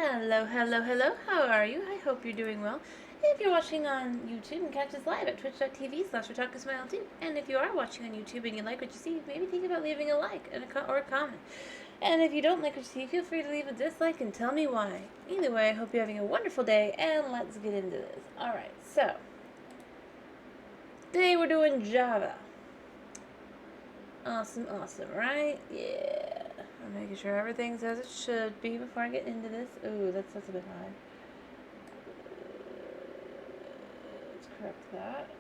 Hello, hello, hello. How are you? I hope you're doing well. If you're watching on YouTube, you can catch us live at twitch.tv/WeTalkASmile2. And if you are watching on YouTube and you like what you see, maybe think about leaving a like and or a comment. And if you don't like what you see, feel free to leave a dislike and tell me why. Either way, I hope you're having a wonderful day, and let's get into this. Alright, so today we're doing Java. Awesome, awesome, right? Yeah. I'm making sure everything's as it should be before I get into this. Ooh, that's a bit high. Let's correct that.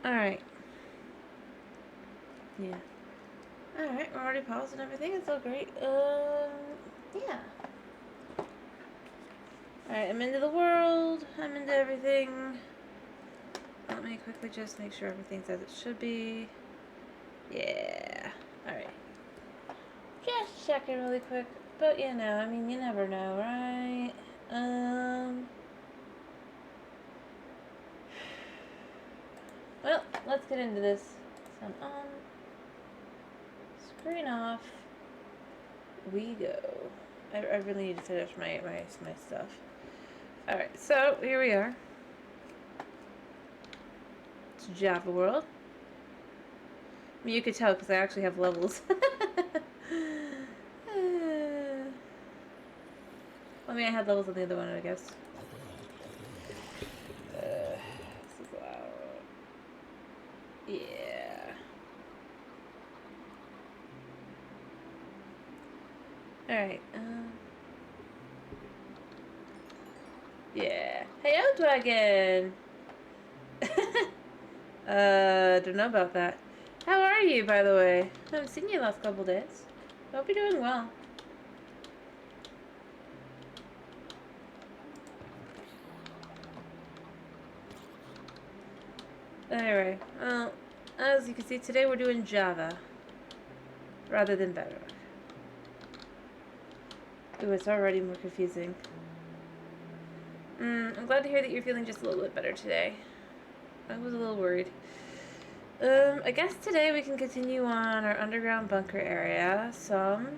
Alright. Yeah. Alright, we're already paused and everything. It's all great. Yeah. Alright, I'm into the world. I'm into everything. Let me quickly just make sure everything's as it should be. Yeah. Alright. Just checking really quick. But you know, I mean, you never know, right? Well, let's get into this. Sound on. Screen off. We go. I really need to finish my stuff. Alright, so here we are. It's Java World. I mean, you could tell because I actually have levels. I mean, I had levels on the other one, I guess. This is loud. Yeah. Alright, yeah. Hey, Dragon! Don't know about that. How are you, by the way? I haven't seen you the last couple days. Hope you're doing well. Anyway, well, as you can see, today we're doing Java rather than Bedrock. Ooh, it's already more confusing. I'm glad to hear that you're feeling just a little bit better today. I was a little worried. I guess today we can continue on our underground bunker area some.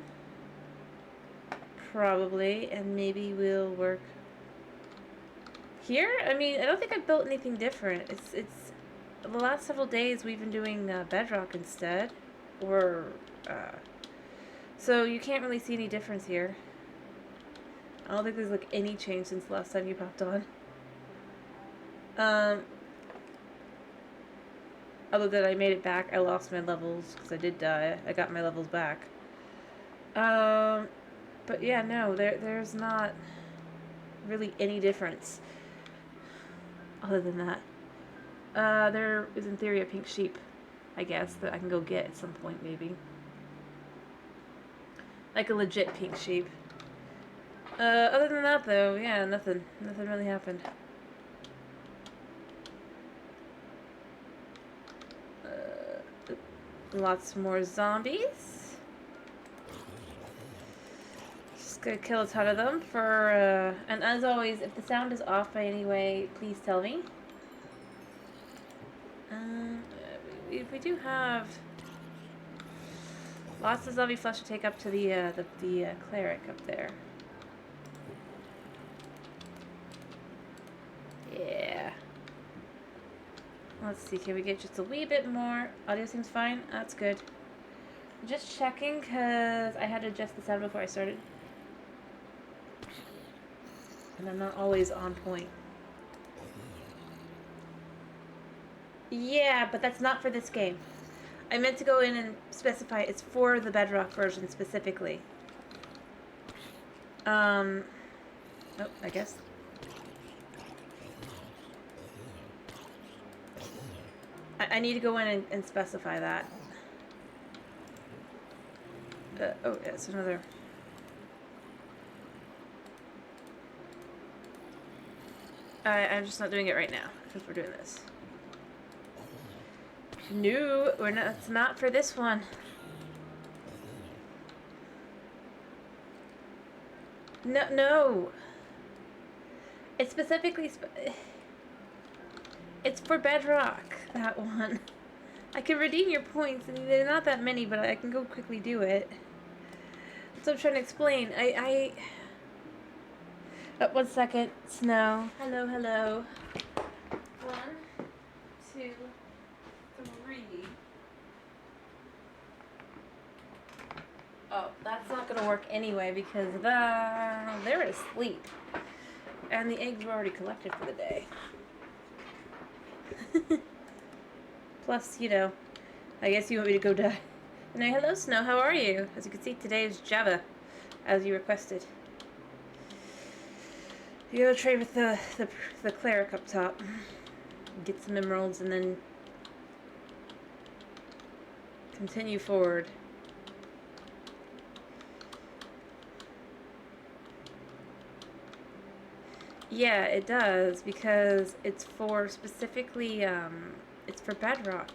Probably, and maybe we'll work here? I mean, I don't think I've built anything different. It's the last several days we've been doing Bedrock instead. Or, so you can't really see any difference here. I don't think there's like any change since the last time you popped on. Other than I made it back, I lost my levels because I did die. I got my levels back. But yeah, no, there's not really any difference. Other than that, there is in theory a pink sheep, I guess, that I can go get at some point, maybe. Like a legit pink sheep. Other than that, though, yeah, nothing really happened. Lots more zombies. Just gonna kill a ton of them for, and as always, if the sound is off by any way, please tell me. We do have lots of zombie flesh to take up to the cleric up there. Yeah. Let's see, can we get just a wee bit more? Audio seems fine. That's good. Just checking because I had to adjust the sound before I started. And I'm not always on point. Yeah, but that's not for this game. I meant to go in and specify it's for the Bedrock version specifically. Oh, I guess. I need to go in and specify that. Oh, it's another. I'm just not doing it right now because we're doing this. No, we're not. It's not for this one. No. It's specifically. It's for Bedrock. That one. I can redeem your points. I mean, there's not that many, but I can go quickly do it. So I'm trying to explain. One second. Snow. Hello, hello. 1, 2, 3. Oh, that's not gonna work anyway because they're asleep. And the eggs were already collected for the day. Plus, you know, I guess you want me to go die. No, hello, Snow. How are you? As you can see, today is Java, as you requested. You go trade with the cleric up top. Get some emeralds and then continue forward. Yeah, it does, because it's for specifically, it's for bedrock.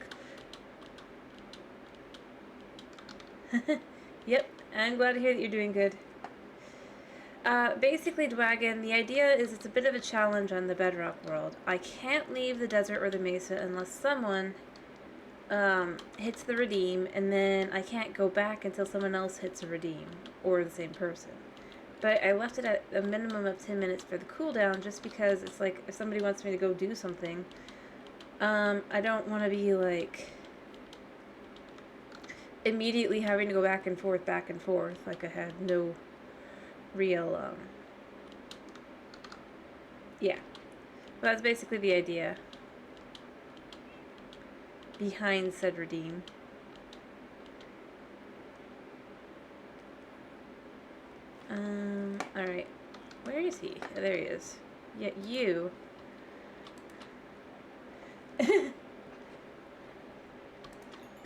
Yep, I'm glad to hear that you're doing good. Basically, Dwagon, the idea is it's a bit of a challenge on the bedrock world. I can't leave the desert or the mesa unless someone hits the redeem, and then I can't go back until someone else hits a redeem, or the same person. But I left it at a minimum of 10 minutes for the cooldown, just because it's like, if somebody wants me to go do something, I don't want to be, like, immediately having to go back and forth, like I had no real, yeah. But that's basically the idea behind said redeem. Alright. Where is he? Oh, there he is. Yet you...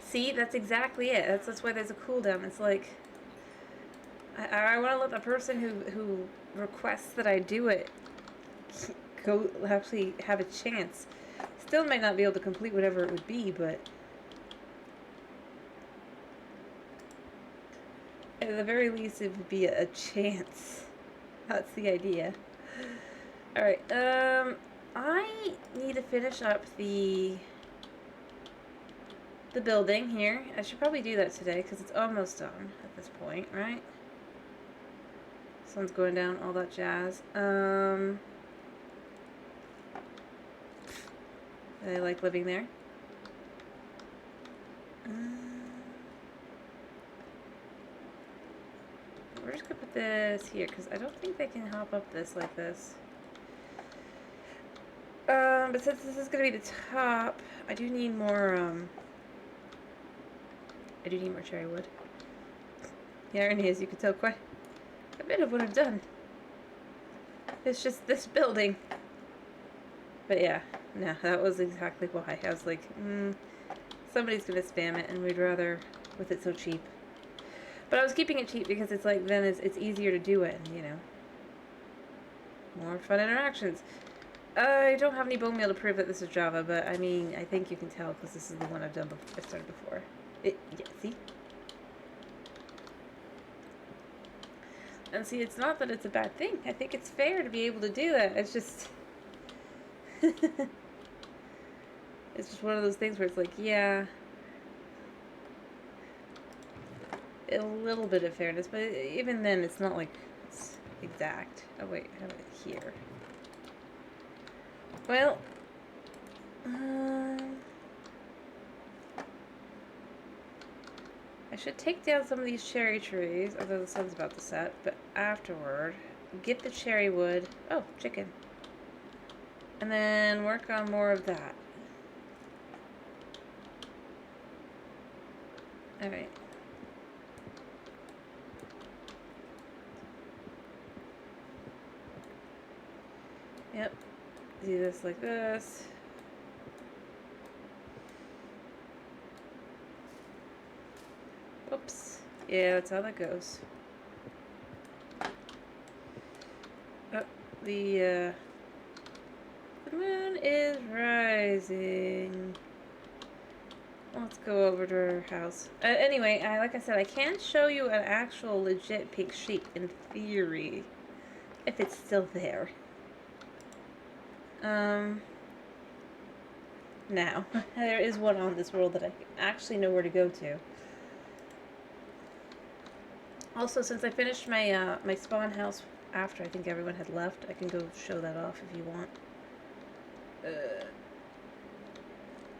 See, that's exactly it. That's why there's a cooldown. It's like... I want to let the person who requests that I do it go actually have a chance. Still might not be able to complete whatever it would be, but... at the very least, it would be a chance. That's the idea. Alright, I need to finish up the building here. I should probably do that today, because it's almost done at this point, right? Sun's going down, all that jazz. I like living there. We're just gonna put this here, because I don't think they can hop up this like this. But since this is gonna be the top, I do need more, cherry wood. The irony is, you can tell quite a bit of what I've done. It's just this building. But yeah, no, that was exactly why. I was like, somebody's gonna spam it, and we'd rather with it so cheap. But I was keeping it cheap because it's like, then it's easier to do it, and, you know, more fun interactions. I don't have any bone meal to prove that this is Java, but I mean, I think you can tell because this is the one I've done before. I started before. Yeah, see? And see, it's not that it's a bad thing. I think it's fair to be able to do that. It's just... it's just one of those things where it's like, yeah... a little bit of fairness, but even then, it's not like it's exact. Oh wait, I have it here. Well, I should take down some of these cherry trees, although the sun's about to set, but afterward, get the cherry wood. Oh, chicken. And then work on more of that. Alright. Yep. Do this like this. Oops. Yeah, that's how that goes. Oh, the moon is rising. Let's go over to her house. Anyway, like I said, I can show you an actual legit pink sheep in theory. If it's still there. Now, there is one on this world that I actually know where to go to. Also, since I finished my my spawn house after I think everyone had left, I can go show that off if you want.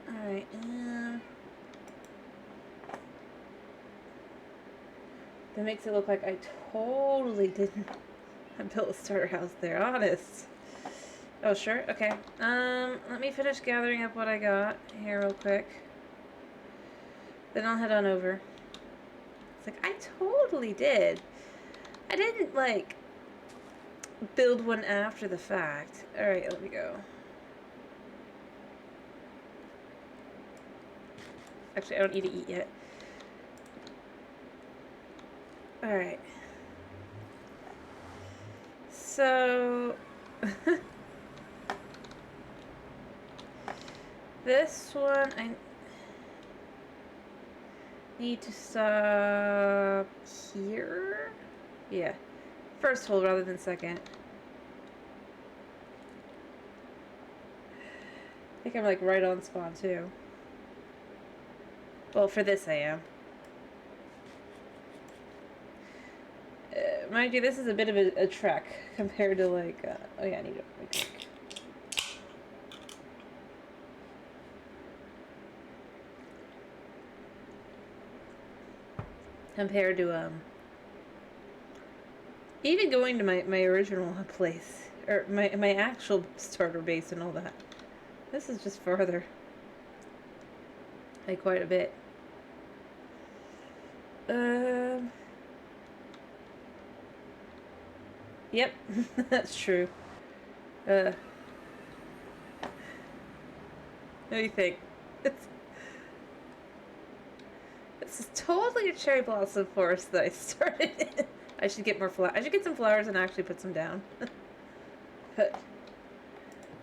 Alright, that makes it look like I totally didn't. I built a starter house there, honest. Oh, sure, okay. Let me finish gathering up what I got here real quick. Then I'll head on over. It's like, I totally did. I didn't, like, build one after the fact. Alright, let me go. Actually, I don't need to eat yet. Alright. So... this one, I need to stop here? Yeah. First hole rather than second. I think I'm like right on spawn too. Well, for this I am. Mind you, this is a bit of a trek compared to like, oh yeah, I need to. Compared to, even going to my original place, or my actual starter base and all that. This is just farther. Like quite a bit. Yep, that's true. What do you think? This is totally a cherry blossom forest that I started in. I should get more flowers. I should get some flowers and actually put some down. But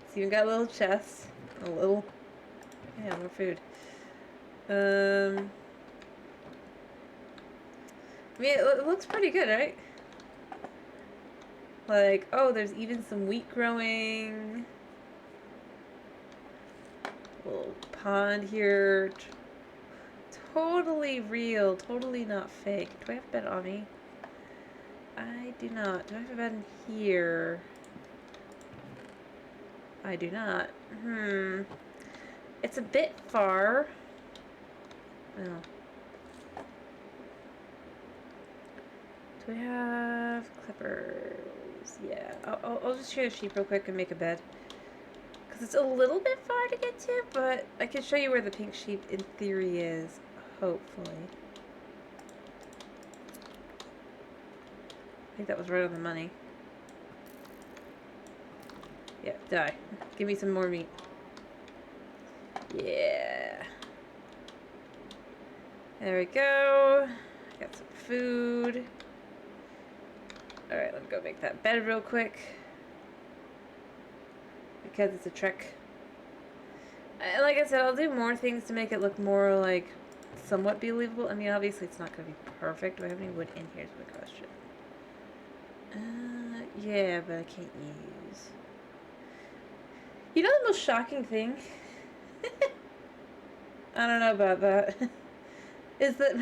it's even got a little chest. A little... Yeah, more food. I mean, it looks pretty good, right? Like, oh, there's even some wheat growing. Little pond here. Totally real. Totally not fake. Do I have a bed on me? I do not. Do I have a bed in here? I do not. It's a bit far. Oh. Do we have clippers? Yeah. I'll just show you a sheep real quick and make a bed. Because it's a little bit far to get to, but I can show you where the pink sheep in theory is. Hopefully. I think that was right on the money. Yeah, die. Give me some more meat. Yeah. There we go. Got some food. Alright, let me go make that bed real quick. Because it's a trek. Like I said, I'll do more things to make it look more like somewhat believable. I mean, obviously it's not going to be perfect. Do I have any wood in here is my question. Yeah, but I can't use. You know the most shocking thing? I don't know about that. Is that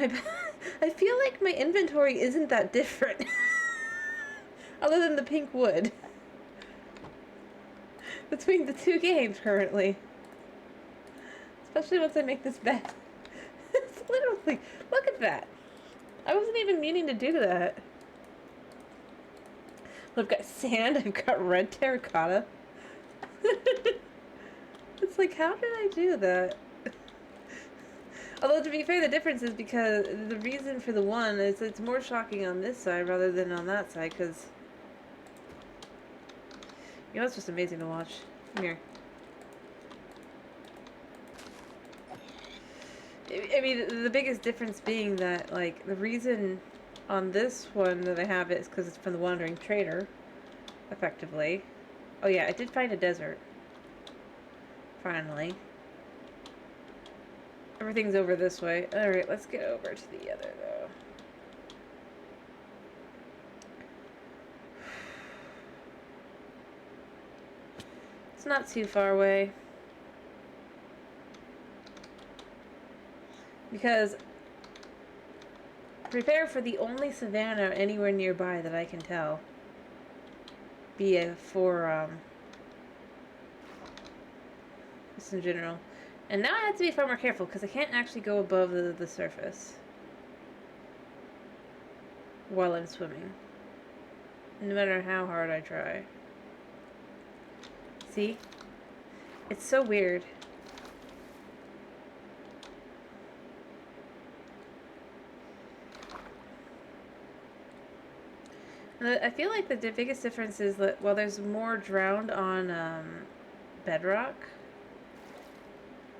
I feel like my inventory isn't that different. Other than the pink wood. Between the two games currently. Especially once I make this bed. It's literally, look at that. I wasn't even meaning to do that. I've got sand, I've got red terracotta. It's like, how did I do that? Although, to be fair, the difference is because the reason for the one is it's more shocking on this side rather than on that side, because... You know, it's just amazing to watch. Come here. I mean, the biggest difference being that, like, the reason on this one that I have it is because it's from the Wandering Trader, effectively. Oh yeah, I did find a desert. Finally. Everything's over this way. Alright, let's get over to the other, though. It's not too far away. Because Prepare for the only savanna anywhere nearby that I can tell. For just in general. And now I have to be far more careful because I can't actually go above the surface while I'm swimming. No matter how hard I try. See? It's so weird. I feel like the biggest difference is that while there's more drowned on bedrock,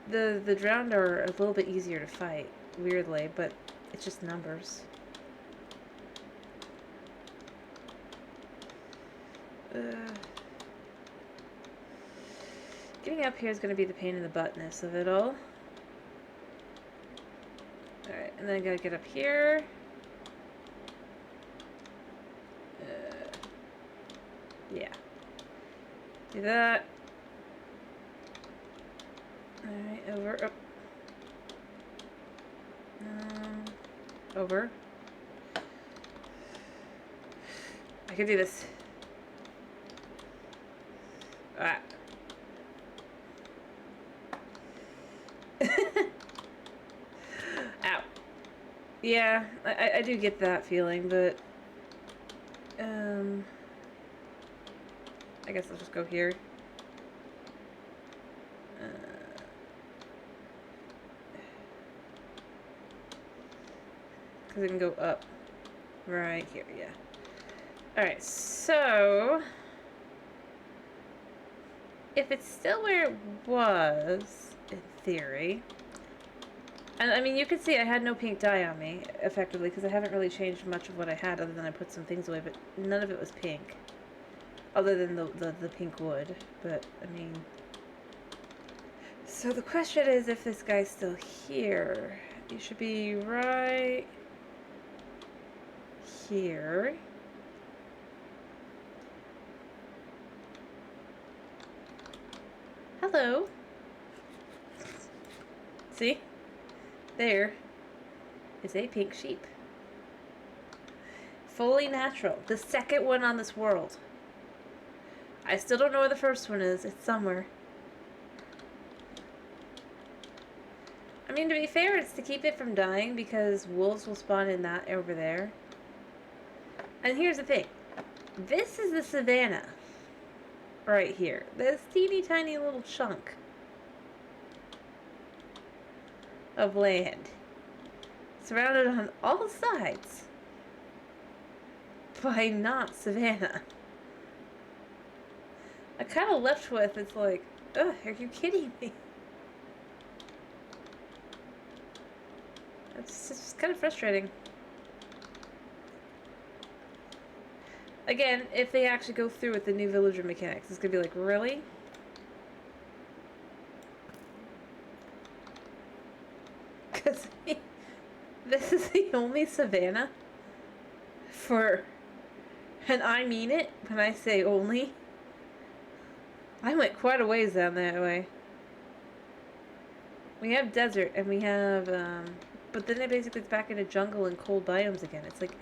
the drowned are a little bit easier to fight, weirdly, but it's just numbers. Getting up here is going to be the pain in the buttness of it all. Alright, and then I gotta get up here. Yeah. Do that. Alright, over. Up. Over. I can do this. Ah. Ow. Yeah, I do get that feeling, but I guess I'll just go here. Because it can go up. Right here, yeah. Alright, so if it's still where it was, in theory, and I mean, you can see I had no pink dye on me, effectively, because I haven't really changed much of what I had, other than I put some things away, but none of it was pink. Other than the pink wood, but, I mean... So the question is if this guy's still here. You should be right here. Hello. See? There is a pink sheep. Fully natural. The second one on this world. I still don't know where the first one is. It's somewhere. I mean, to be fair, it's to keep it from dying because wolves will spawn in that over there. And here's the thing. This is the savanna. Right here. This teeny tiny little chunk of land. Surrounded on all sides by not savanna. I kind of left with, it's like, ugh, are you kidding me? It's just kind of frustrating. Again, if they actually go through with the new villager mechanics, it's gonna be like, really? Because this is the only savanna for, and I mean it when I say only. I went quite a ways down that way. We have desert and we have, but then it basically is back into jungle and cold biomes again. It's like,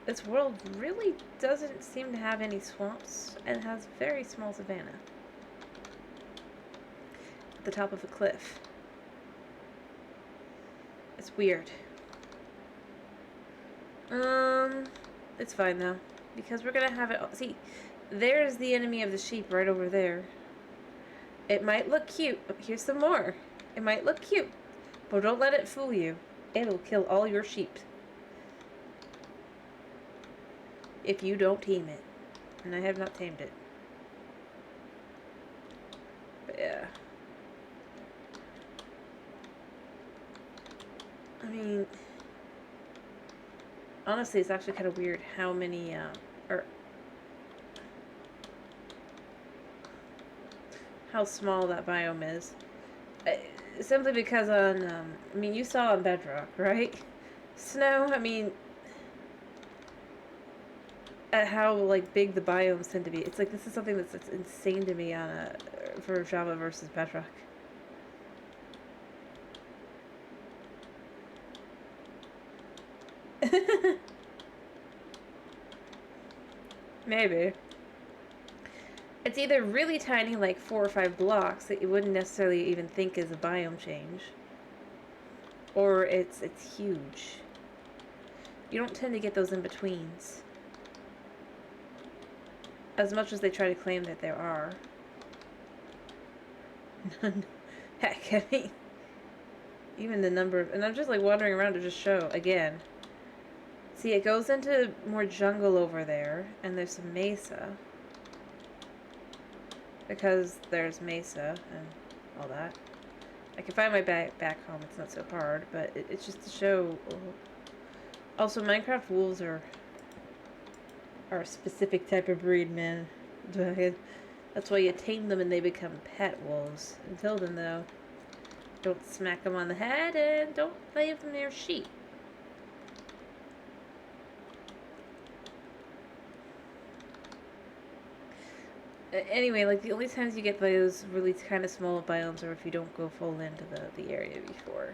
this world really doesn't seem to have any swamps and has very small savanna. At the top of a cliff. It's weird. It's fine though. Because we're gonna have it, see, there's the enemy of the sheep right over there. It might look cute, but here's some more. It might look cute, but don't let it fool you. It'll kill all your sheep. If you don't tame it. And I have not tamed it. But yeah. I mean, honestly, it's actually kind of weird how many, how small that biome is. Simply because on, I mean, you saw on Bedrock, right? Snow, I mean, at how, like, big the biomes tend to be. It's like, this is something that's insane to me on for Java versus Bedrock. Maybe. It's either really tiny, like 4 or 5 blocks, that you wouldn't necessarily even think is a biome change, or it's huge. You don't tend to get those in-betweens, as much as they try to claim that there are. None. Heck, I mean, even the number of... And I'm just, like, wandering around to just show, again. See, it goes into more jungle over there, and there's some mesa. Because there's mesa and all that. I can find my back home, it's not so hard, but it's just to show... Also, Minecraft wolves are a specific type of breed, man. That's why you tame them and they become pet wolves. Until then, though, don't smack them on the head and don't leave them near sheep. Anyway, like, the only times you get those really kind of small biomes are if you don't go full into the area before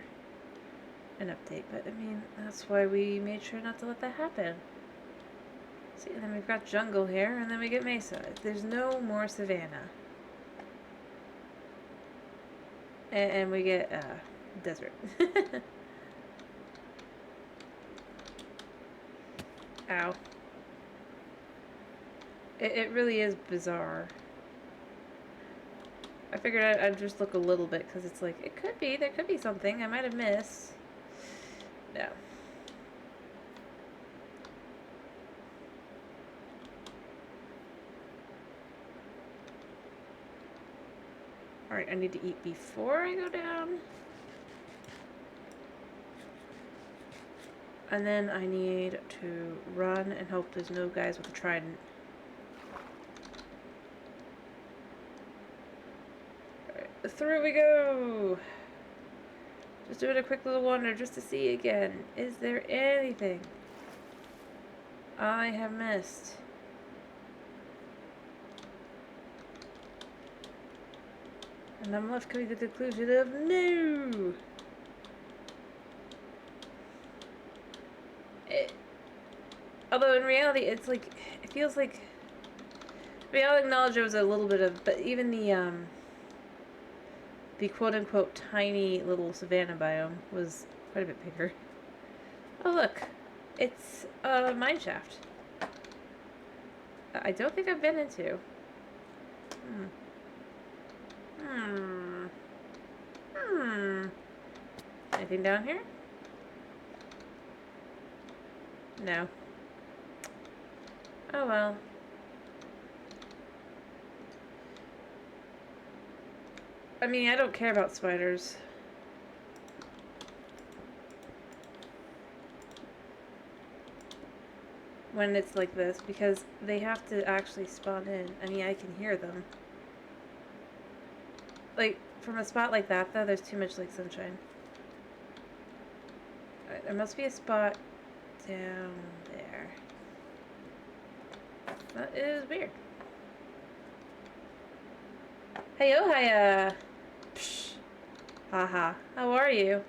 an update. But, I mean, that's why we made sure not to let that happen. See, and then we've got jungle here, and then we get mesa. There's no more savanna. And we get, desert. Ow. It really is bizarre. I figured I'd just look a little bit, because it's like, there could be something I might have missed. No. Alright, I need to eat before I go down. And then I need to run and hope there's no guys with a trident. Alright, through we go! Just doing a quick little wander just to see again. Is there anything I have missed? And I'm left coming to the conclusion of no! Although in reality, it's like, it feels like, I mean, I'll acknowledge there was a little bit of, but even the quote-unquote tiny little savanna biome was quite a bit bigger. Oh look, it's a mine shaft. I don't think I've been into. Anything down here? No. Oh well. I mean, I don't care about spiders. When it's like this, because they have to actually spawn in. I mean, I can hear them. Like, from a spot like that, though, there's too much, like, sunshine. Alright, there must be a spot down there. That is weird. Hey, oh, hi, psh. Haha. How are you?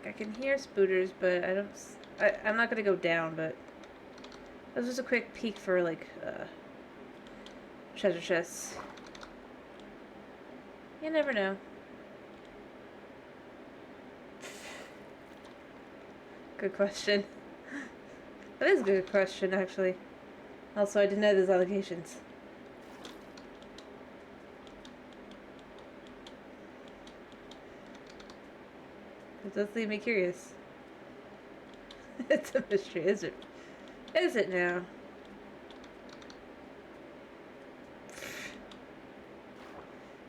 I can hear spooters, but I don't... I'm not gonna go down, but... That was just a quick peek for, like, treasure chests. You never know. Good question. That is a good question, actually. Also, I didn't know those allocations. It does leave me curious. It's a mystery, is it? Is it now?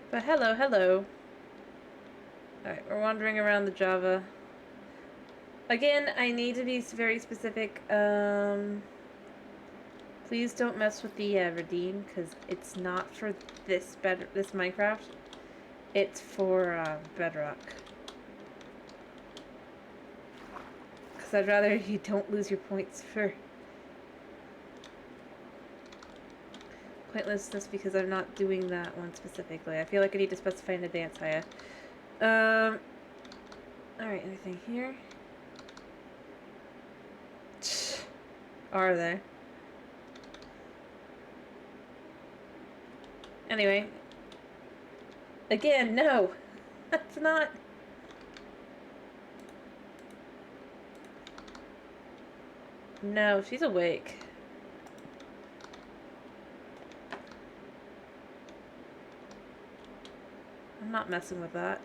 But hello, hello. Alright, we're wandering around the Java. Again, I need to be very specific. Please don't mess with the redeem, because it's not for this Minecraft. It's for Bedrock. Because I'd rather you don't lose your points for pointlessness, because I'm not doing that one specifically. I feel like I need to specify in advance, Haya. Alright, anything here? Are they? Anyway. Again, no. That's not... No, she's awake. I'm not messing with that.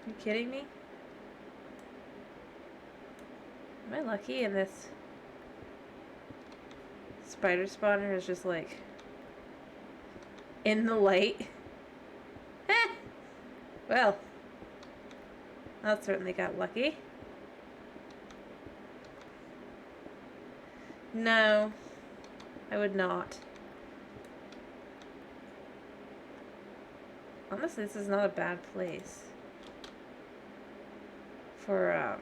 Are you kidding me? Am I lucky and this spider spawner is just like in the light? Well, that certainly got lucky. No, I would not. Honestly, this is not a bad place for,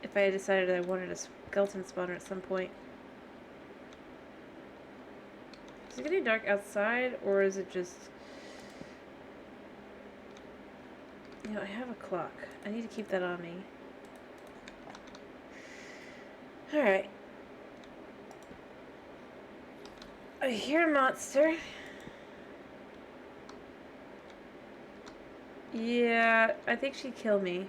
if I decided I wanted a skeleton spawner at some point. Is it getting dark outside, or is it just... You know, I have a clock. I need to keep that on me. Alright. I hear a monster. Yeah, I think she'd kill me.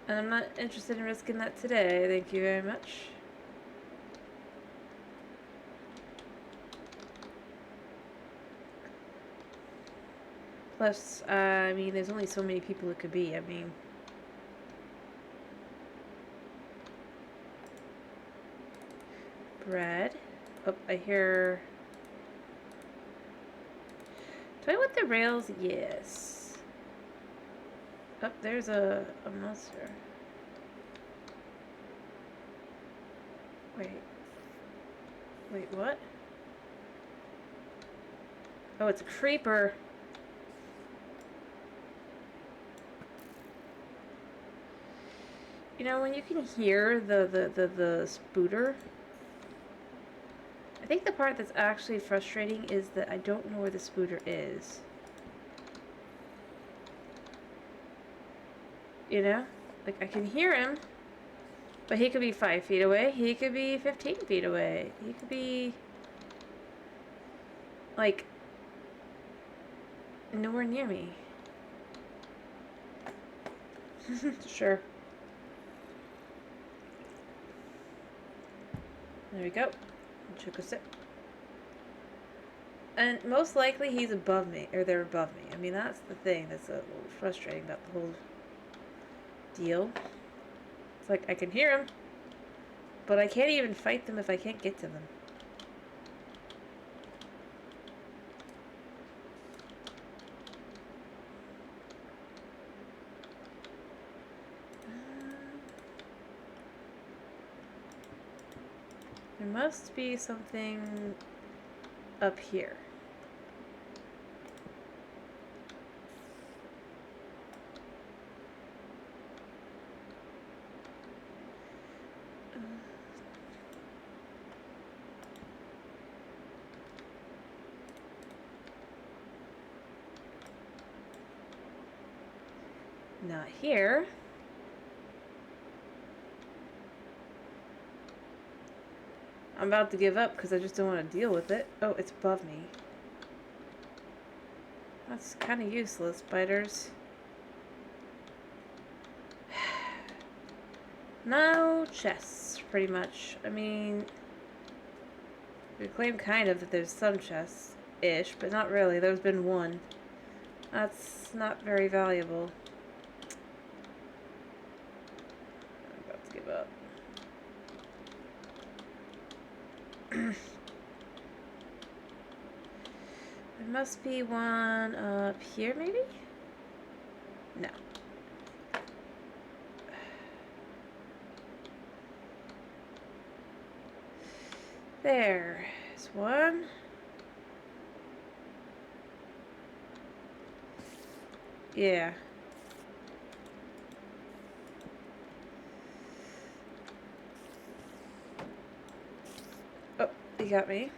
And I'm not interested in risking that today, thank you very much. Plus, I mean, there's only so many people it could be, I mean... Bread. Oh, I hear... Do I want the rails? Yes. Oh, there's a monster. Wait. Wait, what? Oh, it's a creeper. You know, when you can hear the spooter, I think the part that's actually frustrating is that I don't know where the spooter is. You know? Like, I can hear him, but he could be 5 feet away. He could be 15 feet away. He could be, like, nowhere near me. Sure. There we go. Took a sip. And most likely he's above me, or they're above me. I mean, that's the thing that's a little frustrating about the whole deal. It's like, I can hear them, but I can't even fight them if I can't get to them. There must be something up here. Not here. I'm about to give up because I just don't want to deal with it. Oh, it's above me. That's kind of useless, spiders. No chests, pretty much. I mean, we claim kind of that there's some chests-ish, but not really. There's been one. That's not very valuable. I'm about to give up. There must be one up here, maybe? No. There's one. Yeah. Oh, he got me.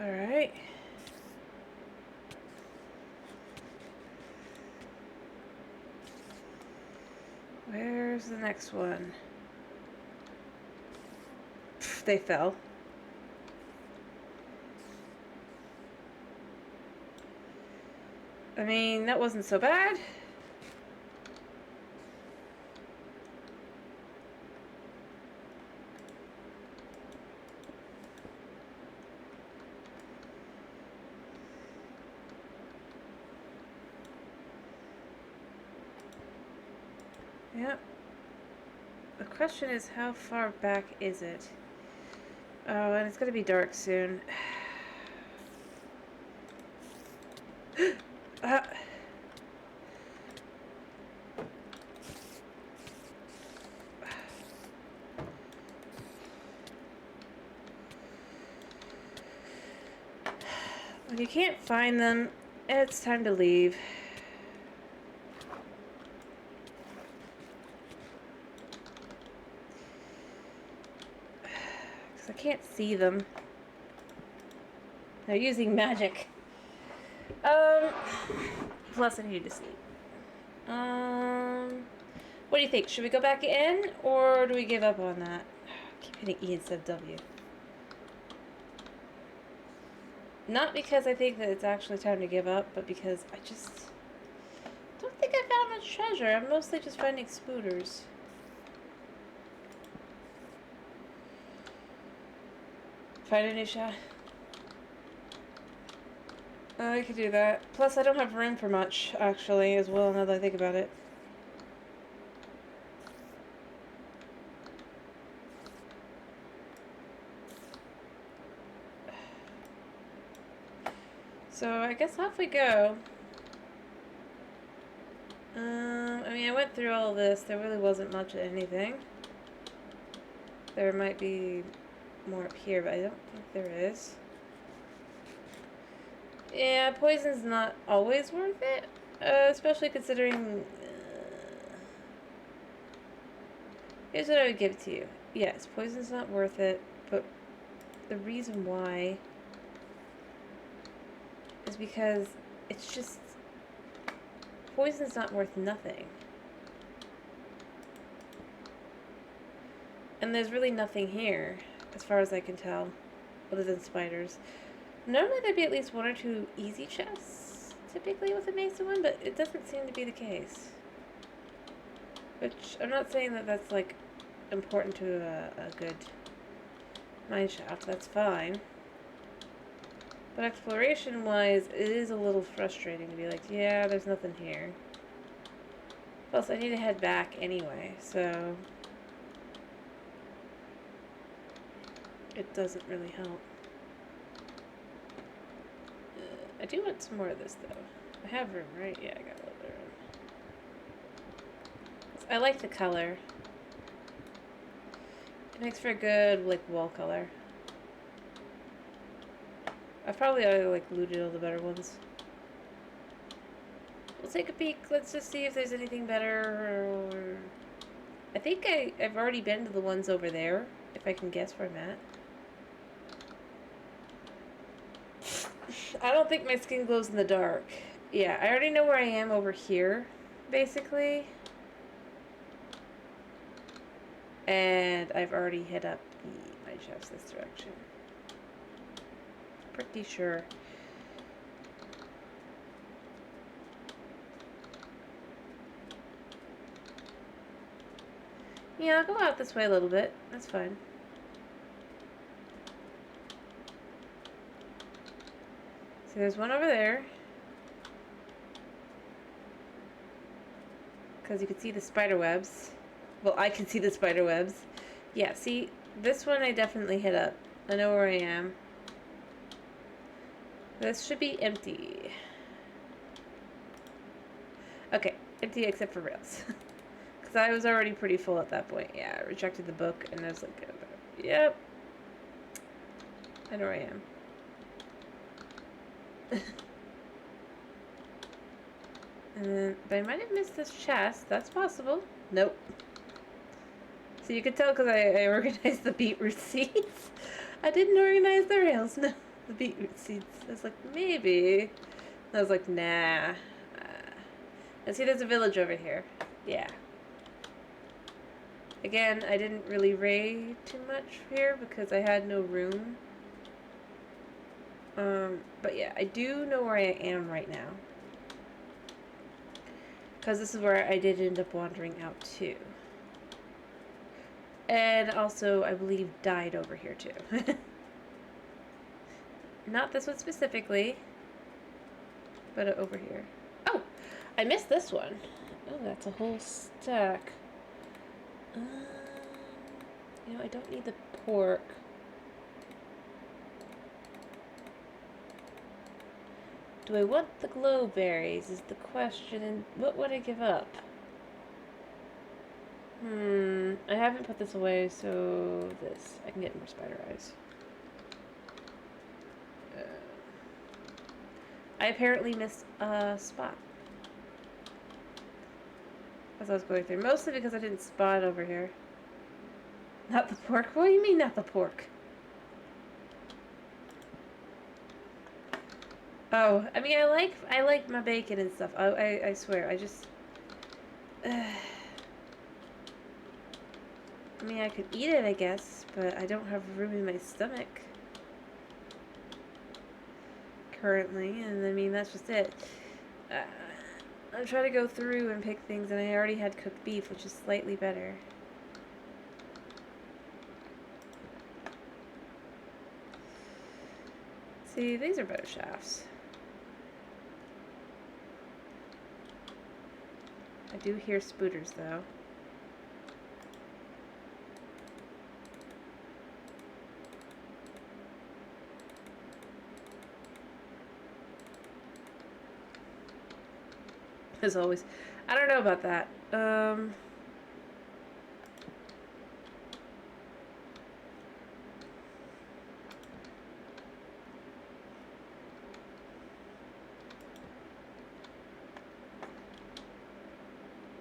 Alright. Where's the next one? Pfft, they fell. I mean, that wasn't so bad. Yep. The question is, how far back is it? Oh, and it's gonna be dark soon. When you can't find them, it's time to leave. Because I can't see them. They're using magic. Plus I need to sleep. What do you think? Should we go back in, or do we give up on that? I keep hitting E instead of W. Not because I think that it's actually time to give up, but because I just don't think I found much treasure. I'm mostly just finding spooters. Find a new shot. I could do that. Plus, I don't have room for much, actually, as well, now that I think about it. So, I guess off we go. I mean, I went through all of this. There really wasn't much of anything. There might be more up here, but I don't think there is. Yeah, poison's not always worth it, especially considering... here's what I would give to you. Yes, poison's not worth it, but the reason why is because it's just... poison's not worth nothing. And there's really nothing here, as far as I can tell, other than spiders. Normally there'd be at least one or two easy chests, typically with a Mesa one, but it doesn't seem to be the case. Which, I'm not saying that that's, like, important to a good mine shaft, that's fine. But exploration-wise, it is a little frustrating to be like, yeah, there's nothing here. Plus, I need to head back anyway, so... it doesn't really help. I do want some more of this, though. I have room, right? Yeah, I got a little bit of room. I like the color. It makes for a good, like, wall color. I've probably already, like, looted all the better ones. We'll take a peek. Let's just see if there's anything better, or... I think I've already been to the ones over there, if I can guess where I'm at. I don't think my skin glows in the dark. Yeah, I already know where I am over here, basically. And I've already hit up the mine shafts this direction. Pretty sure. Yeah, I'll go out this way a little bit. That's fine. So there's one over there. Because you can see the spider webs. Well, I can see the spider webs. Yeah, see, this one I definitely hit up. I know where I am. This should be empty. Okay, empty except for rails. Because I was already pretty full at that point. Yeah, I rejected the book and I was like, yep. I know where I am. And then, but I might have missed this chest. That's possible. Nope. So you could tell because I organized the beetroot seeds. I didn't organize the rails. No. The beetroot seeds. I was like, maybe. I was like, nah. And see, there's a village over here. Yeah. Again, I didn't really raid too much here because I had no room. But yeah, I do know where I am right now. Because this is where I did end up wandering out to. And also, I believe, died over here too. Not this one specifically, but over here. Oh! I missed this one. Oh, that's a whole stack. You know, I don't need the pork. Do I want the glowberries is the question, and what would I give up? I haven't put this away, so this. I can get more spider eyes. I apparently missed a spot as I was going through. Mostly because I didn't spot over here. Not the pork? What do you mean not the pork? Oh, I mean, I like my bacon and stuff. I swear, I just... I mean, I could eat it, I guess, but I don't have room in my stomach currently, and I mean, that's just it. I'm trying to go through and pick things, and I already had cooked beef, which is slightly better. See, these are better shafts. I do hear spooters, though. As always. I don't know about that.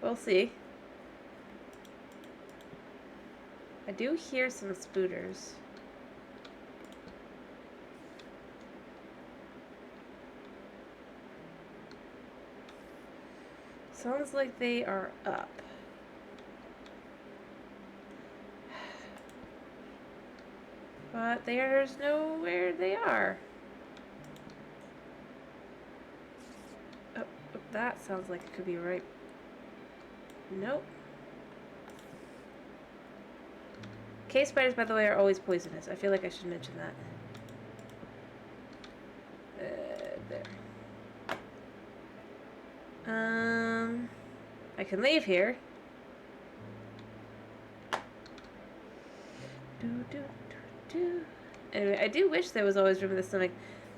We'll see. I do hear some spooters. Sounds like they are up. But there's nowhere they are. Oh, that sounds like it could be right. Nope. Cave spiders, by the way, are always poisonous. I feel like I should mention that. There. I can leave here. Anyway, I do wish there was always room in the stomach.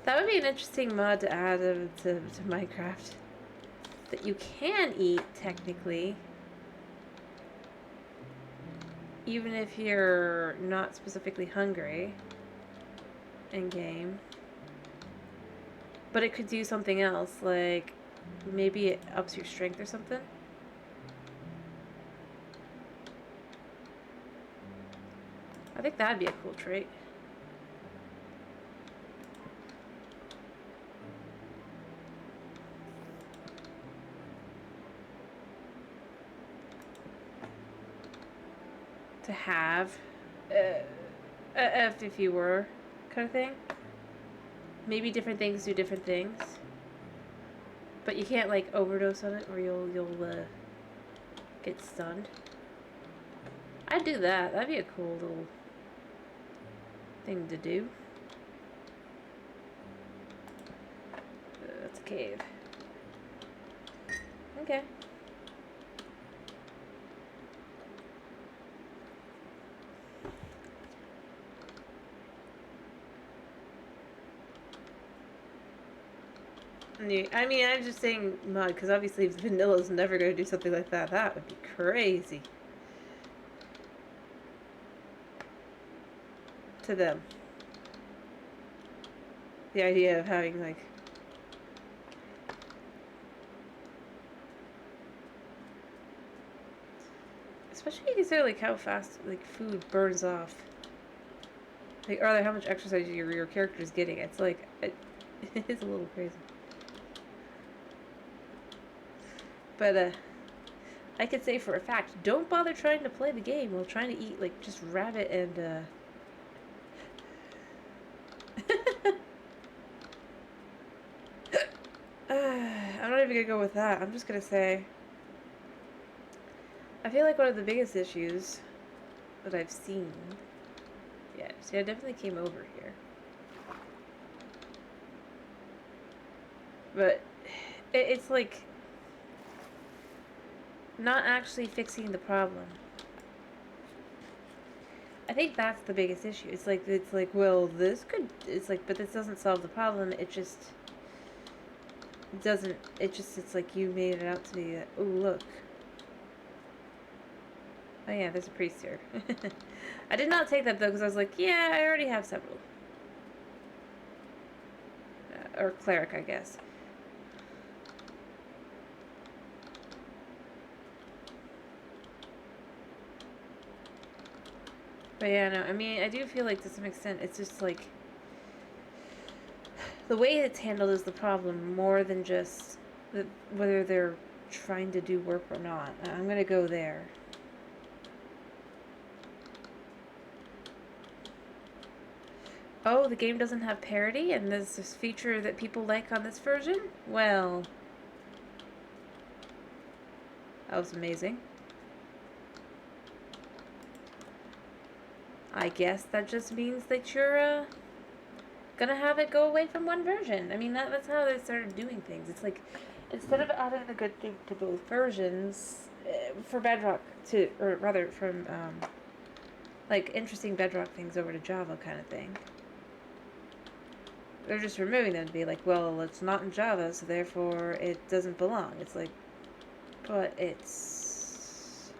That would be an interesting mod to add to Minecraft. That you can eat, technically. Even if you're not specifically hungry in game. But it could do something else, like maybe it ups your strength or something. I think that'd be a cool trait. To have, if you were, kind of thing. Maybe different things do different things, but you can't like overdose on it, or you'll get stunned. I'd do that. That'd be a cool little thing to do. That's a cave. Okay. I mean, I'm just saying mod, because obviously Vanilla's never going to do something like that. That would be crazy. To them. The idea of having, like... Especially consider, like, how fast, like, food burns off. Like, or how much exercise your character is getting. It's like, it is a little crazy. But, I could say for a fact, don't bother trying to play the game while trying to eat, like, just rabbit and, I'm not even gonna go with that. I'm just gonna say, I feel like one of the biggest issues that I've seen. Yeah, see, I definitely came over here. But it's like not actually fixing the problem. I think that's the biggest issue. It's like well, this could. It's like, but this doesn't solve the problem. It just doesn't. It's like you made it out to be. Oh look. Oh yeah, there's a priest here. I did not take that though because I was like, yeah, I already have several. Or cleric, I guess. But yeah, no, I mean, I do feel like to some extent it's just like the way it's handled is the problem more than just whether they're trying to do work or not. I'm gonna go there. Oh, the game doesn't have parity and there's this feature that people like on this version? Well, that was amazing. I guess that just means that you're gonna have it go away from one version. I mean, that's how they started doing things. It's like, instead of adding the good thing to both versions, for Bedrock to, or rather from, like, interesting Bedrock things over to Java kind of thing, they're just removing them to be like, well, it's not in Java, so therefore it doesn't belong. It's like, but it's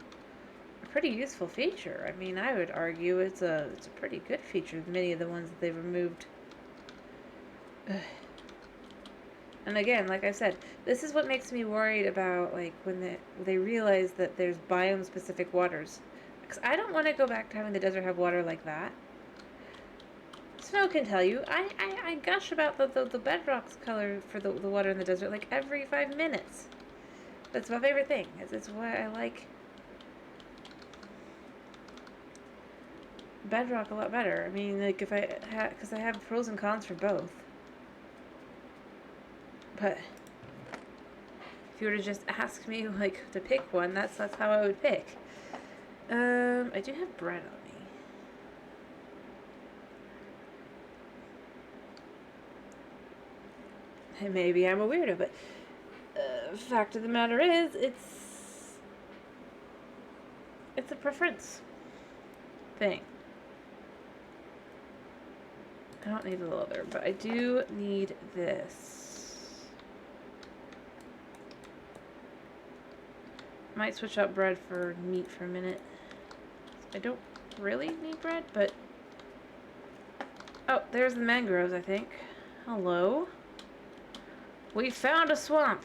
a pretty useful feature. I mean, I would argue it's a pretty good feature, many of the ones that they've removed. And again, like I said, this is what makes me worried about, like, when they realize that there's biome-specific waters. Because I don't want to go back to having the desert have water like that. Snow can tell you, I gush about the bedrock's color for the water in the desert, like, every 5 minutes. That's my favorite thing. It's why I like Bedrock a lot better. I mean, like, if because I have pros and cons for both. But if you were to just ask me, like, to pick one, that's how I would pick. I do have bread on me. And maybe I'm a weirdo, but fact of the matter is, it's a preference thing. I don't need the leather, but I do need this. Might switch out bread for meat for a minute. I don't really need bread, but... Oh, there's the mangroves, I think. Hello? We found a swamp!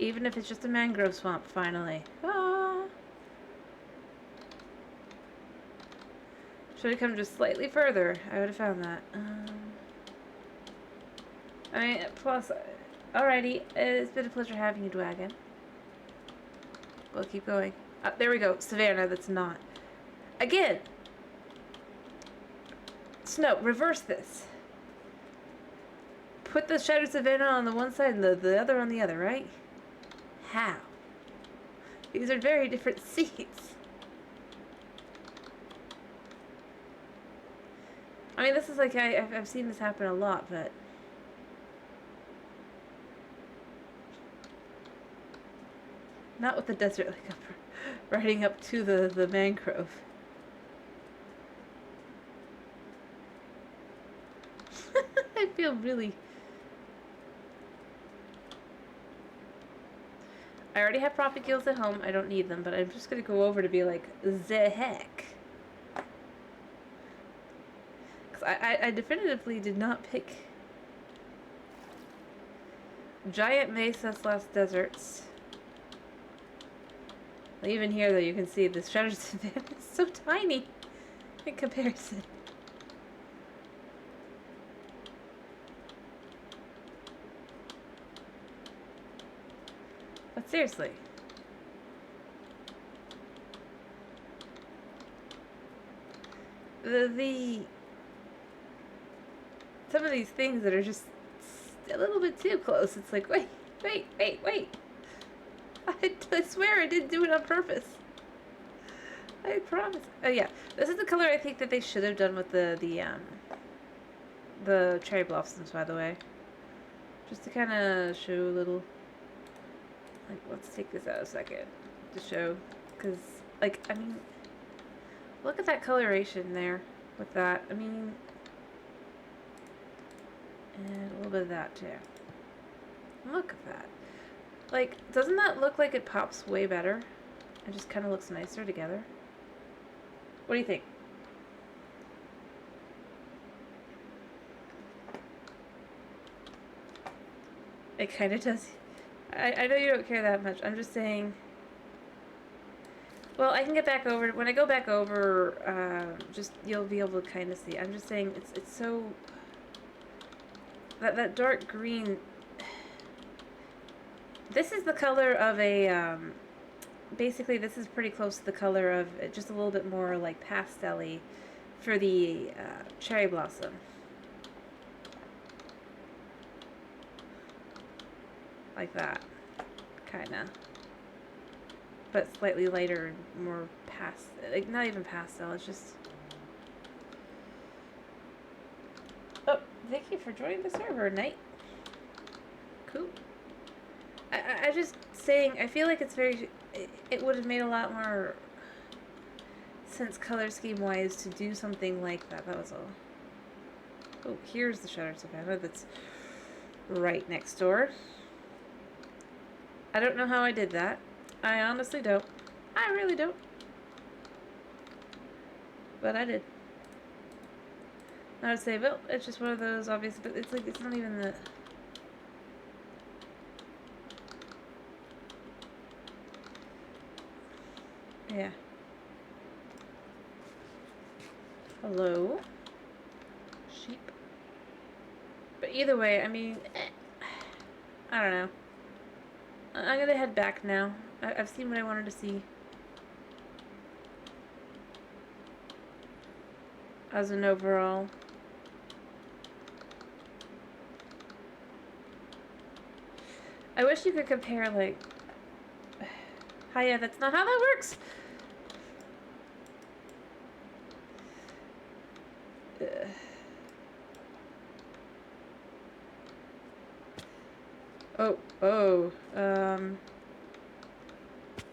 Even if it's just a mangrove swamp, finally. Ah! Should have come just slightly further. I would have found that. I mean, plus... Alrighty, it's been a pleasure having you, Dwagon. We'll keep going. There we go. Savannah, that's not. Again! Snow, reverse this. Put the Shattered Savannah on the one side and the other on the other, right? How? These are very different seats. I mean, this is like, I've seen this happen a lot, but... Not with the desert, like riding up to the mangrove. I feel really... I already have profit gills at home. I don't need them, but I'm just going to go over to be like, the heck. Because I definitively did not pick Giant Mesa/Deserts. Even here, though, you can see the Shattered Savannah is so tiny in comparison. Seriously. The some of these things that are just a little bit too close. It's like, wait. I swear I didn't do it on purpose. I promise. Oh yeah, this is the color I think that they should have done with the cherry blossoms, by the way. Just to kind of show a little. Like, let's take this out a second to show, because like, I mean, look at that coloration there with that. I mean, and a little bit of that too. Look at that. Like, doesn't that look like it pops way better? It just kind of looks nicer together. What do you think? It kind of does. I know you don't care that much. I'm just saying. Well, I can get back over when I go back over. Just you'll be able to kind of see. I'm just saying it's so. That dark green. This is the color of a. Basically, this is pretty close to the color of just a little bit more like pastel-y for the cherry blossom. Like that, kind of. But slightly lighter, more like not even pastel, it's just... Oh, thank you for joining the server, Knight. Cool. I just saying, I feel like it's very... It would have made a lot more sense color scheme-wise to do something like that, that was all. Oh, here's the Shattered Savannah that's right next door. I don't know how I did that. I honestly don't. I really don't. But I did. I would say, well, it's just one of those obvious, but it's like, it's not even the... Yeah. Hello? Sheep. But either way, I mean, I don't know. I'm gonna head back now. I've seen what I wanted to see. As an overall. I wish you could compare, like... Hiya, that's not how that works!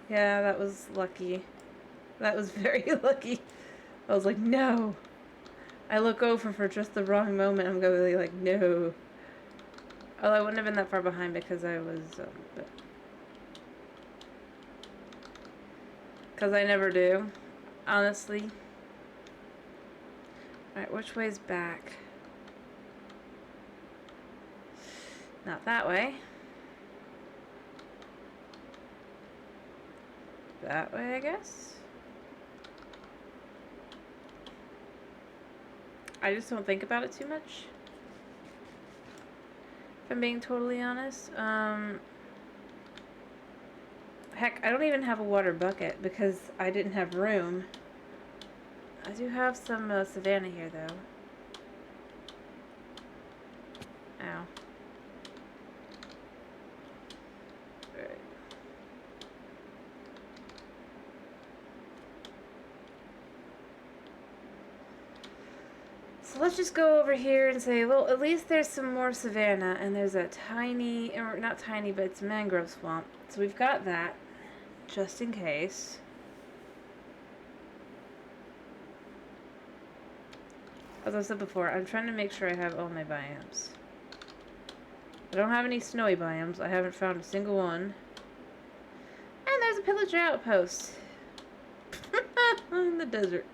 Yeah, that was lucky. That was very lucky. I was like, no! I look over for just the wrong moment, I'm going to be like, no. Although I wouldn't have been that far behind because I was, because I never do, honestly. Alright, which way's back? Not that way. That way, I guess? I just don't think about it too much. If I'm being totally honest. Heck, I don't even have a water bucket because I didn't have room. I do have some Savannah here, though. Ow. Alright. So let's just go over here and say, well, at least there's some more Savannah, and there's a tiny, or not tiny, but it's a mangrove swamp. So we've got that, just in case. As I said before, I'm trying to make sure I have all my biomes. I don't have any snowy biomes. I haven't found a single one. And there's a pillager outpost. In the desert.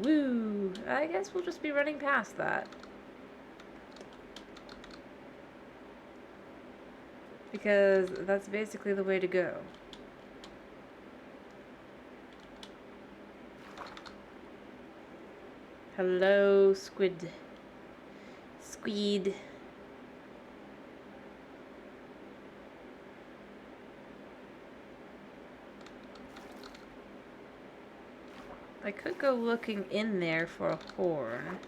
Woo! I guess we'll just be running past that. Because that's basically the way to go. Hello, squid. Squid. I could go looking in there for a horn.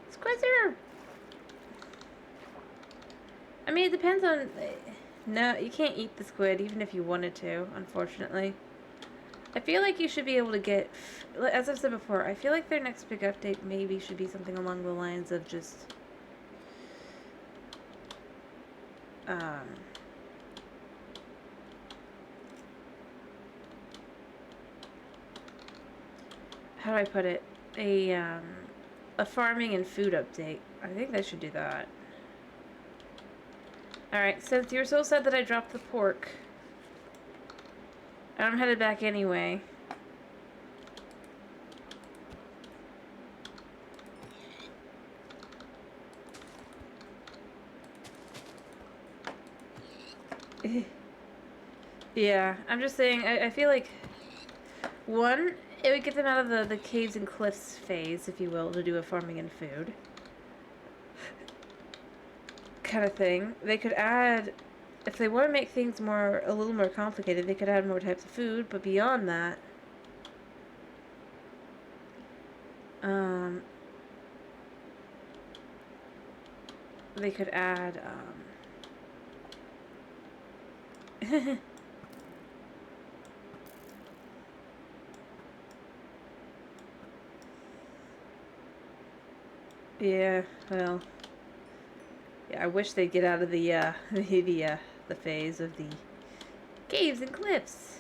Squids are... I mean, it depends on... No, you can't eat the squid, even if you wanted to, unfortunately. I feel like you should be able to get... As I've said before, I feel like their next big update maybe should be something along the lines of just... how do I put it? A farming and food update. I think they should do that. Alright, since you're so sad that I dropped the pork, I'm headed back anyway. Yeah, I'm just saying, I feel like, one, it would get them out of the caves and cliffs phase, if you will, to do a farming and food kind of thing. They could add, if they want to make things a little more complicated, they could add more types of food, but beyond that, they could add, yeah, well, yeah, I wish they'd get out of the phase of the caves and cliffs.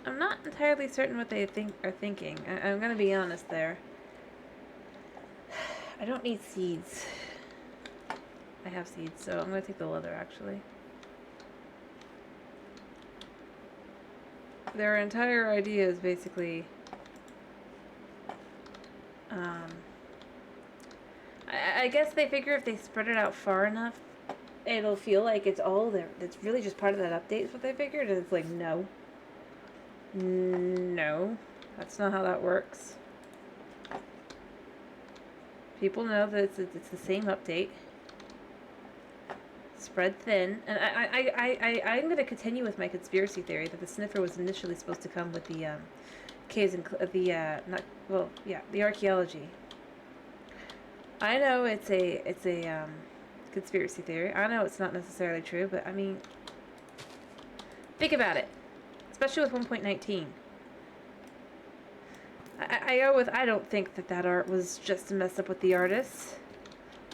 I'm not entirely certain what they are thinking. I'm gonna be honest there. I don't need seeds. I have seeds, so I'm gonna take the leather, actually. Their entire idea is basically... I guess they figure if they spread it out far enough, it'll feel like it's all there. It's really just part of that update is what they figured, and it's like, no. No. That's not how that works. People know that it's the same update. Spread thin. And I'm going to continue with my conspiracy theory that the sniffer was initially supposed to come with the caves and the archaeology. I know it's a conspiracy theory. I know it's not necessarily true, but I mean, think about it. Especially with 1.19. I go with, I don't think that art was just to mess up with the artists.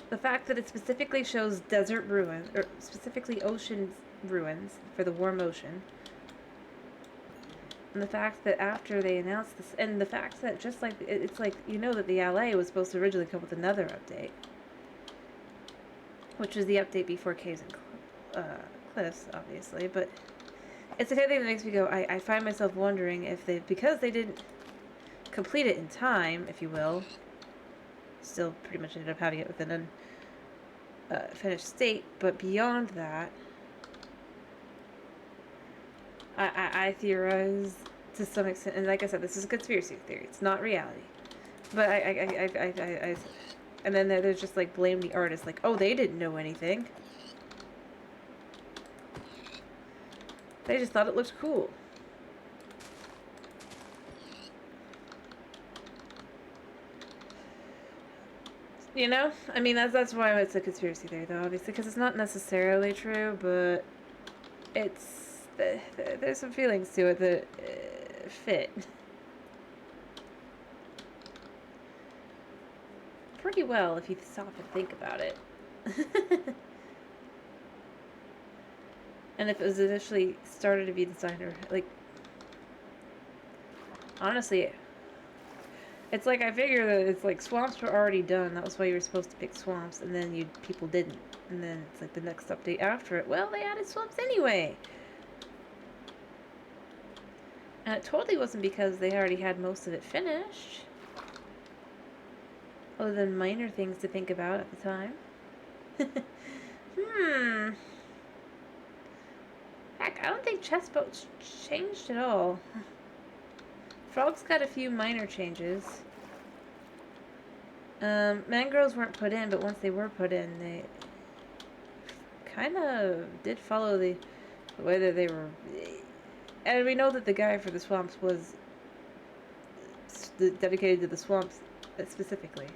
The fact that it specifically shows desert ruins, or specifically ocean ruins for the warm ocean. And the fact that after they announced this, and the fact that just like, it's like, you know that the LA was supposed to originally come with another update. Which was the update before Caves and Cliffs, obviously, but it's the kind of thing that makes me go, I find myself wondering if because they didn't complete it in time, if you will, still pretty much ended up having it with an unfinished state, but beyond that, I theorize to some extent, and like I said, this is a conspiracy theory, it's not reality, but and then they're just like blame the artist, like, oh, they didn't know anything. They just thought it looked cool. You know? I mean, that's why it's a conspiracy theory, though, obviously, because it's not necessarily true, but it's... there's some feelings to it that fit. Pretty well, if you stop and think about it. And if it was initially started to be designed, or, like... Honestly... It's like, I figure that it's like swamps were already done. That was why you were supposed to pick swamps, and then people didn't. And then it's like the next update after it. Well, they added swamps anyway. And it totally wasn't because they already had most of it finished. Other than minor things to think about at the time. Heck, I don't think chest boats changed at all. Frogs got a few minor changes. Mangroves weren't put in, but once they were put in, they kind of did follow the way that they were. And we know that the guy for the swamps was dedicated to the swamps specifically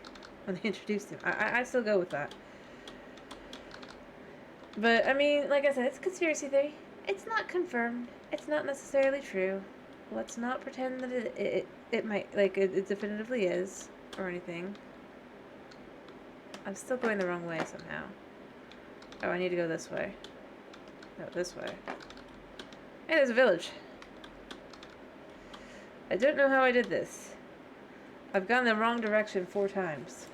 when they introduced him. I still go with that. But, I mean, like I said, it's a conspiracy theory. It's not confirmed. It's not necessarily true. Let's not pretend that it might, like, it definitively is, or anything. I'm still going the wrong way somehow. Oh, I need to go this way. No, this way. Hey, there's a village. I don't know how I did this. I've gone the wrong direction 4 times.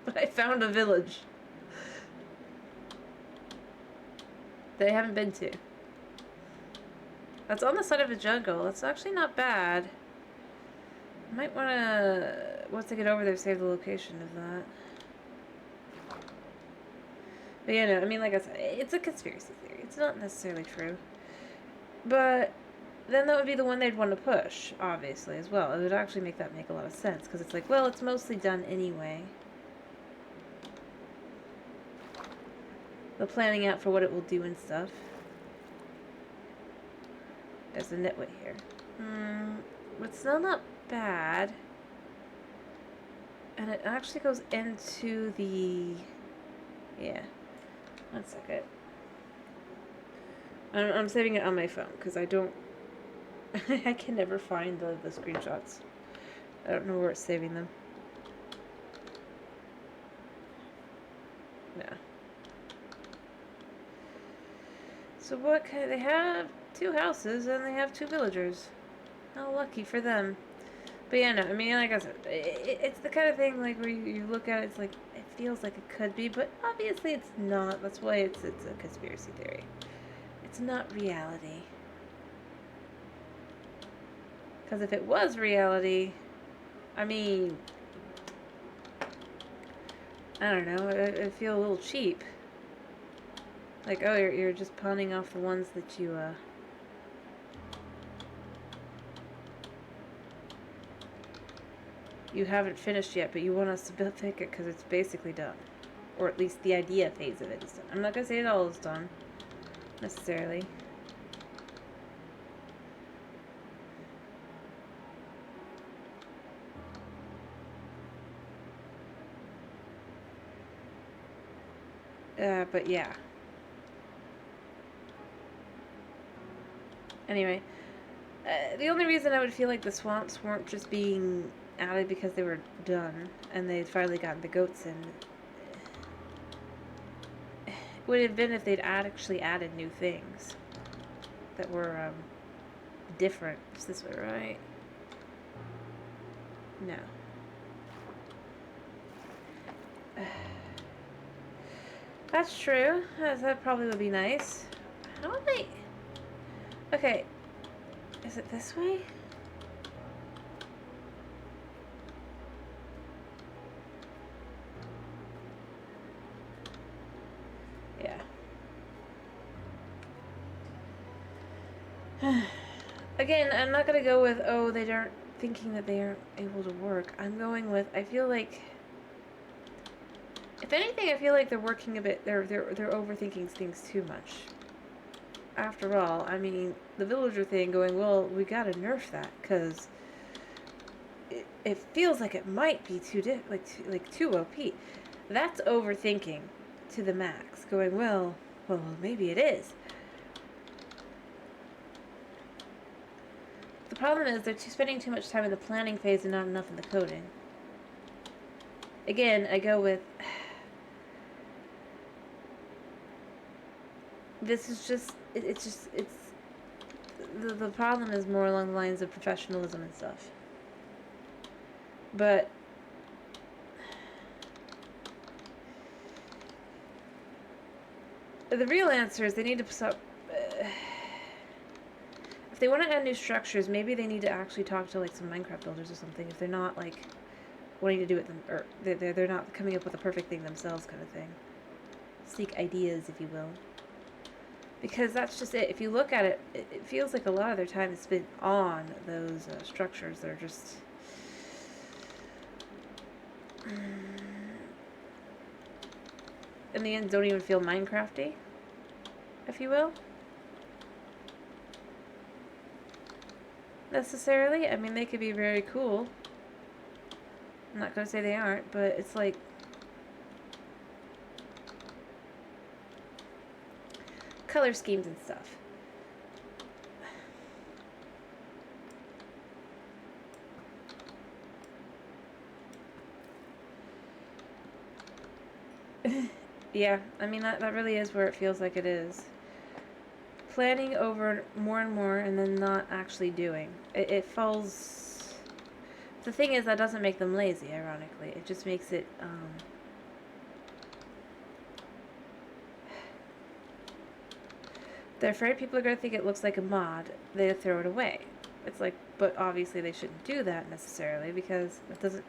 But I found a village that I haven't been to. That's on the side of a jungle. That's actually not bad. I might want to, once I get over there, save the location of that. But yeah, no, I mean, like I said, it's a conspiracy theory. It's not necessarily true. But then that would be the one they'd want to push, obviously, as well. It would actually make a lot of sense, because it's like, well, it's mostly done anyway. The planning out for what it will do and stuff. There's a nitwit here. But still not bad. And it actually goes into the... Yeah. 1 second. I'm saving it on my phone, because I don't... I can never find the screenshots. I don't know where it's saving them. No. So what kind... They have 2 houses, and they have 2 villagers. How lucky for them. But yeah, no, I mean, like I said, it's the kind of thing, like, where you look at it, it's like, it feels like it could be, but obviously it's not. That's why it's a conspiracy theory. It's not reality. Because if it was reality, I mean, I don't know, I feel a little cheap. Like, oh, you're just pawning off the ones that you haven't finished yet, but you want us to pick it because it's basically done. Or at least the idea phase of it is done. I'm not going to say it all is done, necessarily. But yeah. Anyway, the only reason I would feel like the swamps weren't just being added because they were done and they'd finally gotten the goats in would have been if they'd actually added new things that were different. It's this way, right? No. That's true. That probably would be nice. How would they... Okay. Is it this way? Yeah. Again, I'm not gonna go with, oh, they aren't thinking that they aren't able to work. I'm going with, I feel like... If anything, I feel like they're working a bit, they're overthinking things too much. After all, I mean, the villager thing going, well, we gotta nerf that, because it feels like it might be too OP. That's overthinking to the max, going, well, maybe it is. The problem is they're spending too much time in the planning phase and not enough in the coding. Again, I go with... This is just... It's the problem is more along the lines of professionalism and stuff. But... The real answer is they need to stop... if they want to add new structures, maybe they need to actually talk to, like, some Minecraft builders or something. If they're not, like, wanting to do it... Or they're not coming up with a perfect thing themselves kind of thing. Seek ideas, if you will. Because that's just it. If you look at it, it feels like a lot of their time is spent on those structures that are just... in the end, don't even feel Minecrafty. if you will. Necessarily. I mean, they could be very cool. I'm not gonna say they aren't, but it's like color schemes and stuff. Yeah, I mean, that really is where it feels like it is. Planning over more and more and then not actually doing. It falls... The thing is, that doesn't make them lazy, ironically. It just makes it, they're afraid people are going to think it looks like a mod. They throw it away. It's like, but obviously they shouldn't do that necessarily because that doesn't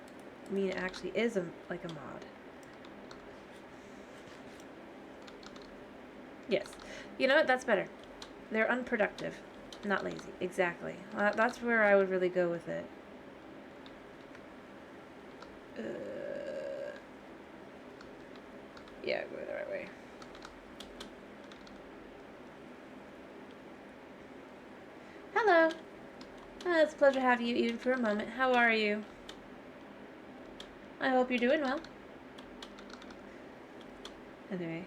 mean it actually is like a mod. Yes. You know what? That's better. They're unproductive, not lazy. Exactly. That's where I would really go with it. Yeah, go the right way. Hello. It's a pleasure having you even for a moment. How are you? I hope you're doing well. Anyway.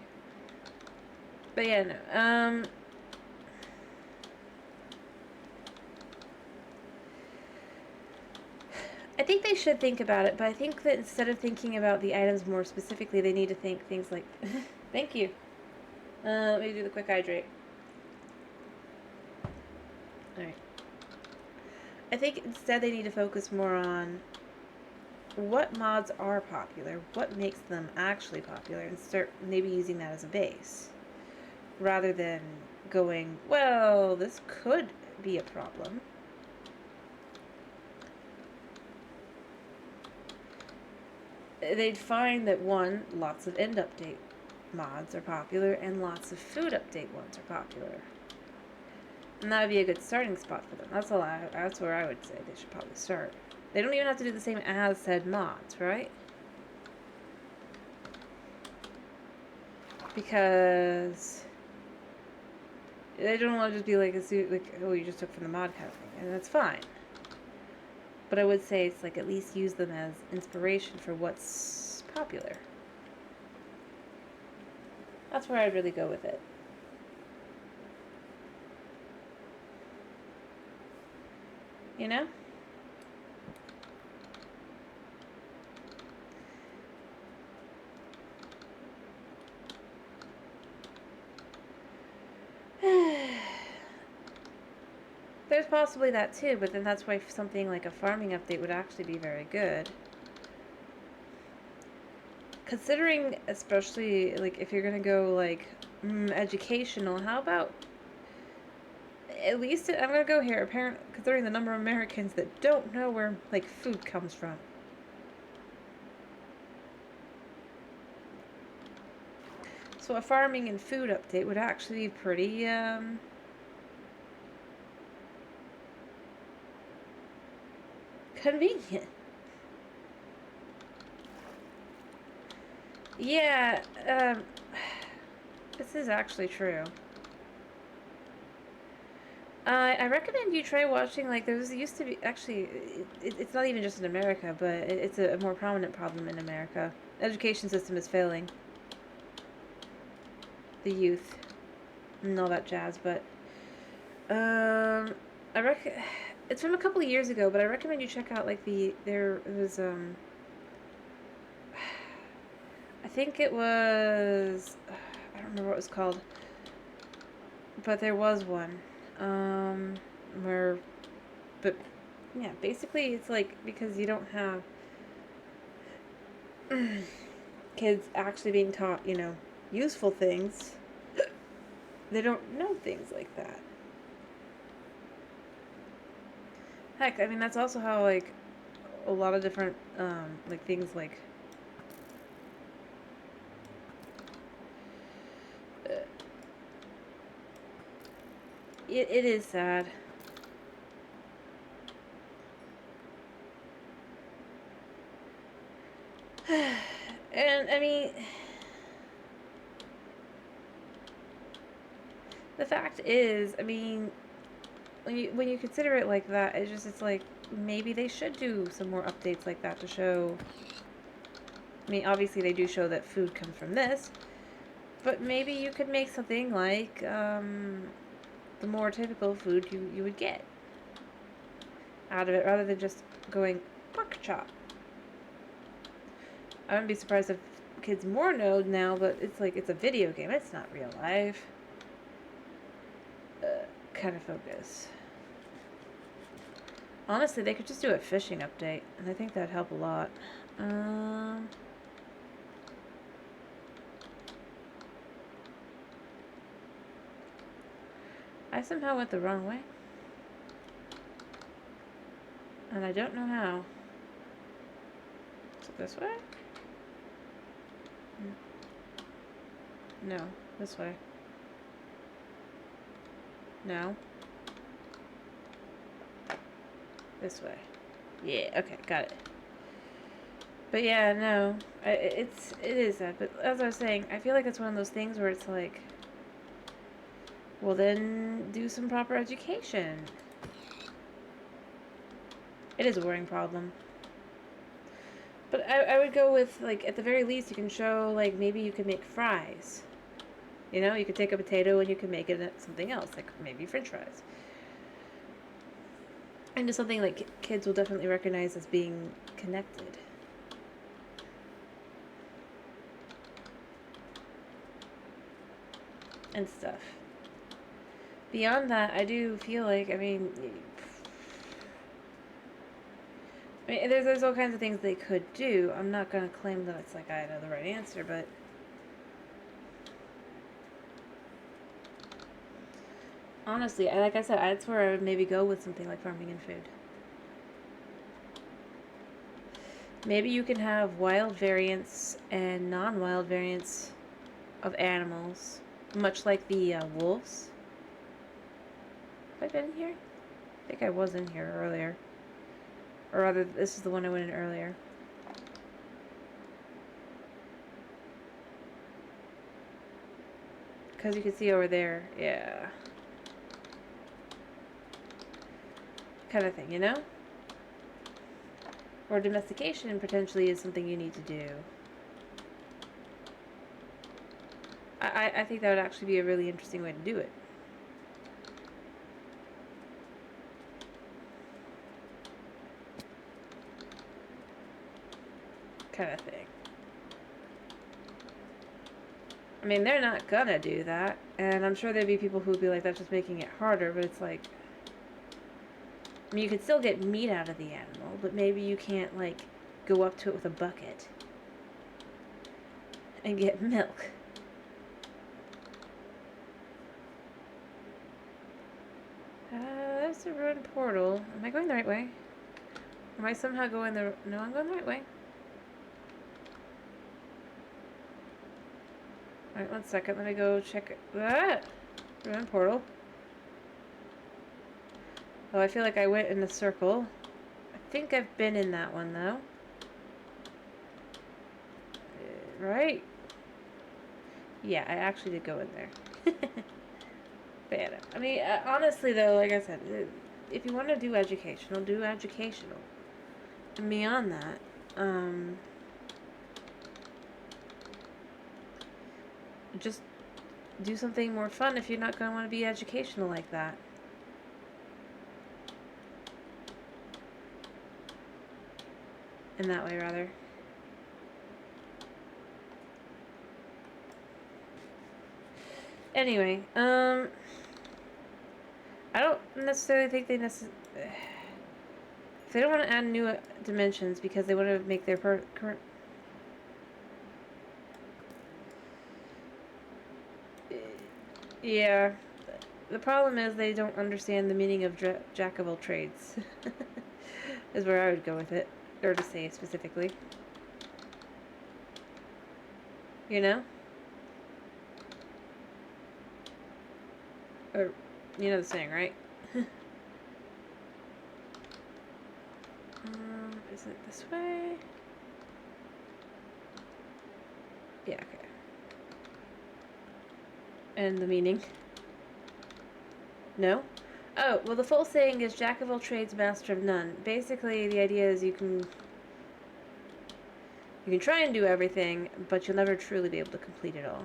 But yeah, no. I think they should think about it, but I think that instead of thinking about the items more specifically, they need to think things like... Thank you. Let me do the quick hydrate. Alright. I think instead they need to focus more on what mods are popular, what makes them actually popular, and start maybe using that as a base. Rather than going, well, this could be a problem. They'd find that one, lots of end update mods are popular, and lots of food update ones are popular. And that would be a good starting spot for them. That's where I would say they should probably start. They don't even have to do the same as said mods, right? Because they don't want to just be like oh, you just took from the mod kind of thing, and that's fine. But I would say it's like at least use them as inspiration for what's popular. That's where I'd really go with it. You know? There's possibly that too, but then that's why something like a farming update would actually be very good. Considering, especially, like, if you're gonna go, like, educational, how about, at least, I'm gonna go here, considering the number of Americans that don't know where, like, food comes from. So a farming and food update would actually be pretty, convenient. Yeah, this is actually true. I recommend you try watching, like, there used to be, actually, it's not even just in America, but it's a more prominent problem in America. Education system is failing the youth and all that jazz, but, it's from a couple of years ago, but I recommend you check out, like, there was, I think it was, I don't remember what it was called, but there was one, where, but, yeah, basically it's like, because you don't have kids actually being taught, you know, useful things, they don't know things like that. Heck, I mean, that's also how, like, a lot of different, like, things like, it is sad. And, I mean, the fact is, I mean, when you consider it like that, it's like maybe they should do some more updates like that to show. I mean, obviously they do show that food comes from this, but maybe you could make something like the more typical food you would get out of it, rather than just going pork chop. I wouldn't be surprised if kids more know now, but it's like it's a video game. It's not real life. Kind of focus. Honestly, they could just do a fishing update, and I think that'd help a lot. I somehow went the wrong way. And I don't know how. Is it this way? No, this way. No. This way. Yeah, okay, got it. But yeah, no. It is that. But as I was saying, I feel like it's one of those things where it's like, well then do some proper education. It is a worrying problem. But I would go with, like, at the very least, you can show, like, maybe you could make fries. You know, you could take a potato and you can make it something else, like maybe french fries. Into something like kids will definitely recognize as being connected. And stuff. Beyond that, I do feel like, I mean, there's all kinds of things they could do. I'm not going to claim that it's like I know the right answer, but honestly, like I said, that's where I would maybe go with something like farming and food. Maybe you can have wild variants and non-wild variants of animals, much like the wolves. Have I been here? I think I was in here earlier. Or rather, this is the one I went in earlier. Because you can see over there, yeah. Kind of thing, you know? Or domestication potentially is something you need to do. I think that would actually be a really interesting way to do it. Kind of thing. I mean, they're not gonna do that, and I'm sure there'd be people who would be like, that's just making it harder, but it's like, I mean, you could still get meat out of the animal, but maybe you can't, like, go up to it with a bucket and get milk. There's a ruined portal. Am I going the right way? Am I somehow going the... No, I'm going the right way. Alright, 1 second. Let me go check it. Ah! Ruined portal. Oh, I feel like I went in a circle. I think I've been in that one, though. Right? Yeah, I actually did go in there. But I mean, honestly, though, like I said, if you want to do educational, do educational. And beyond that, just do something more fun if you're not going to want to be educational like that. In that way, rather. Anyway, I don't necessarily think they if they don't want to add new dimensions because they want to make their current... Yeah. The problem is they don't understand the meaning of jack of all trades. Is where I would go with it. Or to say specifically. You know? Or, you know the saying, right? Is it this way? Yeah, okay. And the meaning. No? Oh, well, the full saying is Jack of all trades, master of none. Basically, the idea is you can try and do everything, but you'll never truly be able to complete it all,